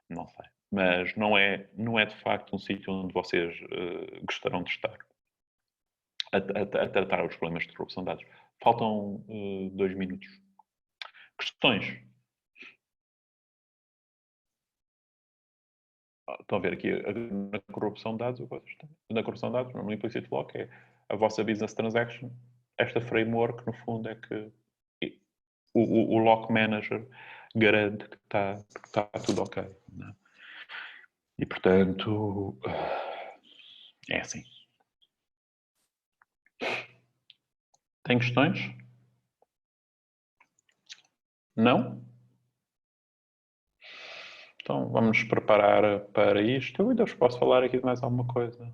não sei. Mas não é de facto um sítio onde vocês gostarão de estar a tratar os problemas de corrupção de dados. Faltam 2 minutos. Questões? Estão a ver aqui na corrupção de dados, na corrupção de dados, no implicit lock, é a vossa business transaction. Esta framework, no fundo, é que o lock manager garante que está tudo ok. Né? E, portanto, é assim. Tem questões? Não? Então, vamos nos preparar para isto. Eu ainda vos posso falar aqui de mais alguma coisa.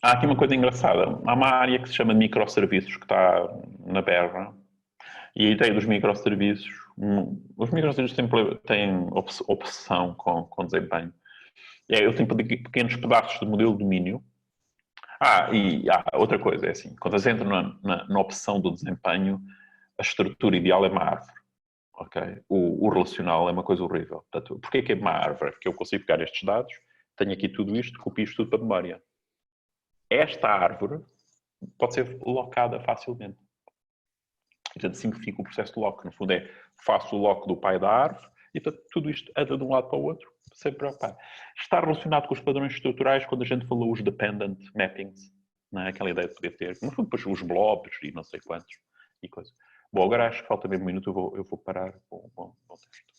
Há aqui uma coisa engraçada. Há uma área que se chama de microserviços, que está na berra. E a ideia dos microserviços... Os microserviços têm obsessão com desempenho. Eu tenho pequenos pedaços de modelo de domínio. E outra coisa, é assim, quando você entra na opção do desempenho, a estrutura ideal é uma árvore. Okay? O relacional é uma coisa horrível. Portanto, porquê é uma árvore? Porque eu consigo pegar estes dados, tenho aqui tudo isto, copio isto tudo para a memória. Esta árvore pode ser locada facilmente. Portanto, simplifica o processo de lock. No fundo faço o lock do pai da árvore e tudo isto anda de um lado para o outro, sem preocupar. Está relacionado com os padrões estruturais quando a gente falou os dependent mappings, não é? Aquela ideia de poder ter, no fundo, depois os blobs e não sei quantos e coisas. Bom, agora acho que falta mesmo um minuto, eu vou parar com o texto.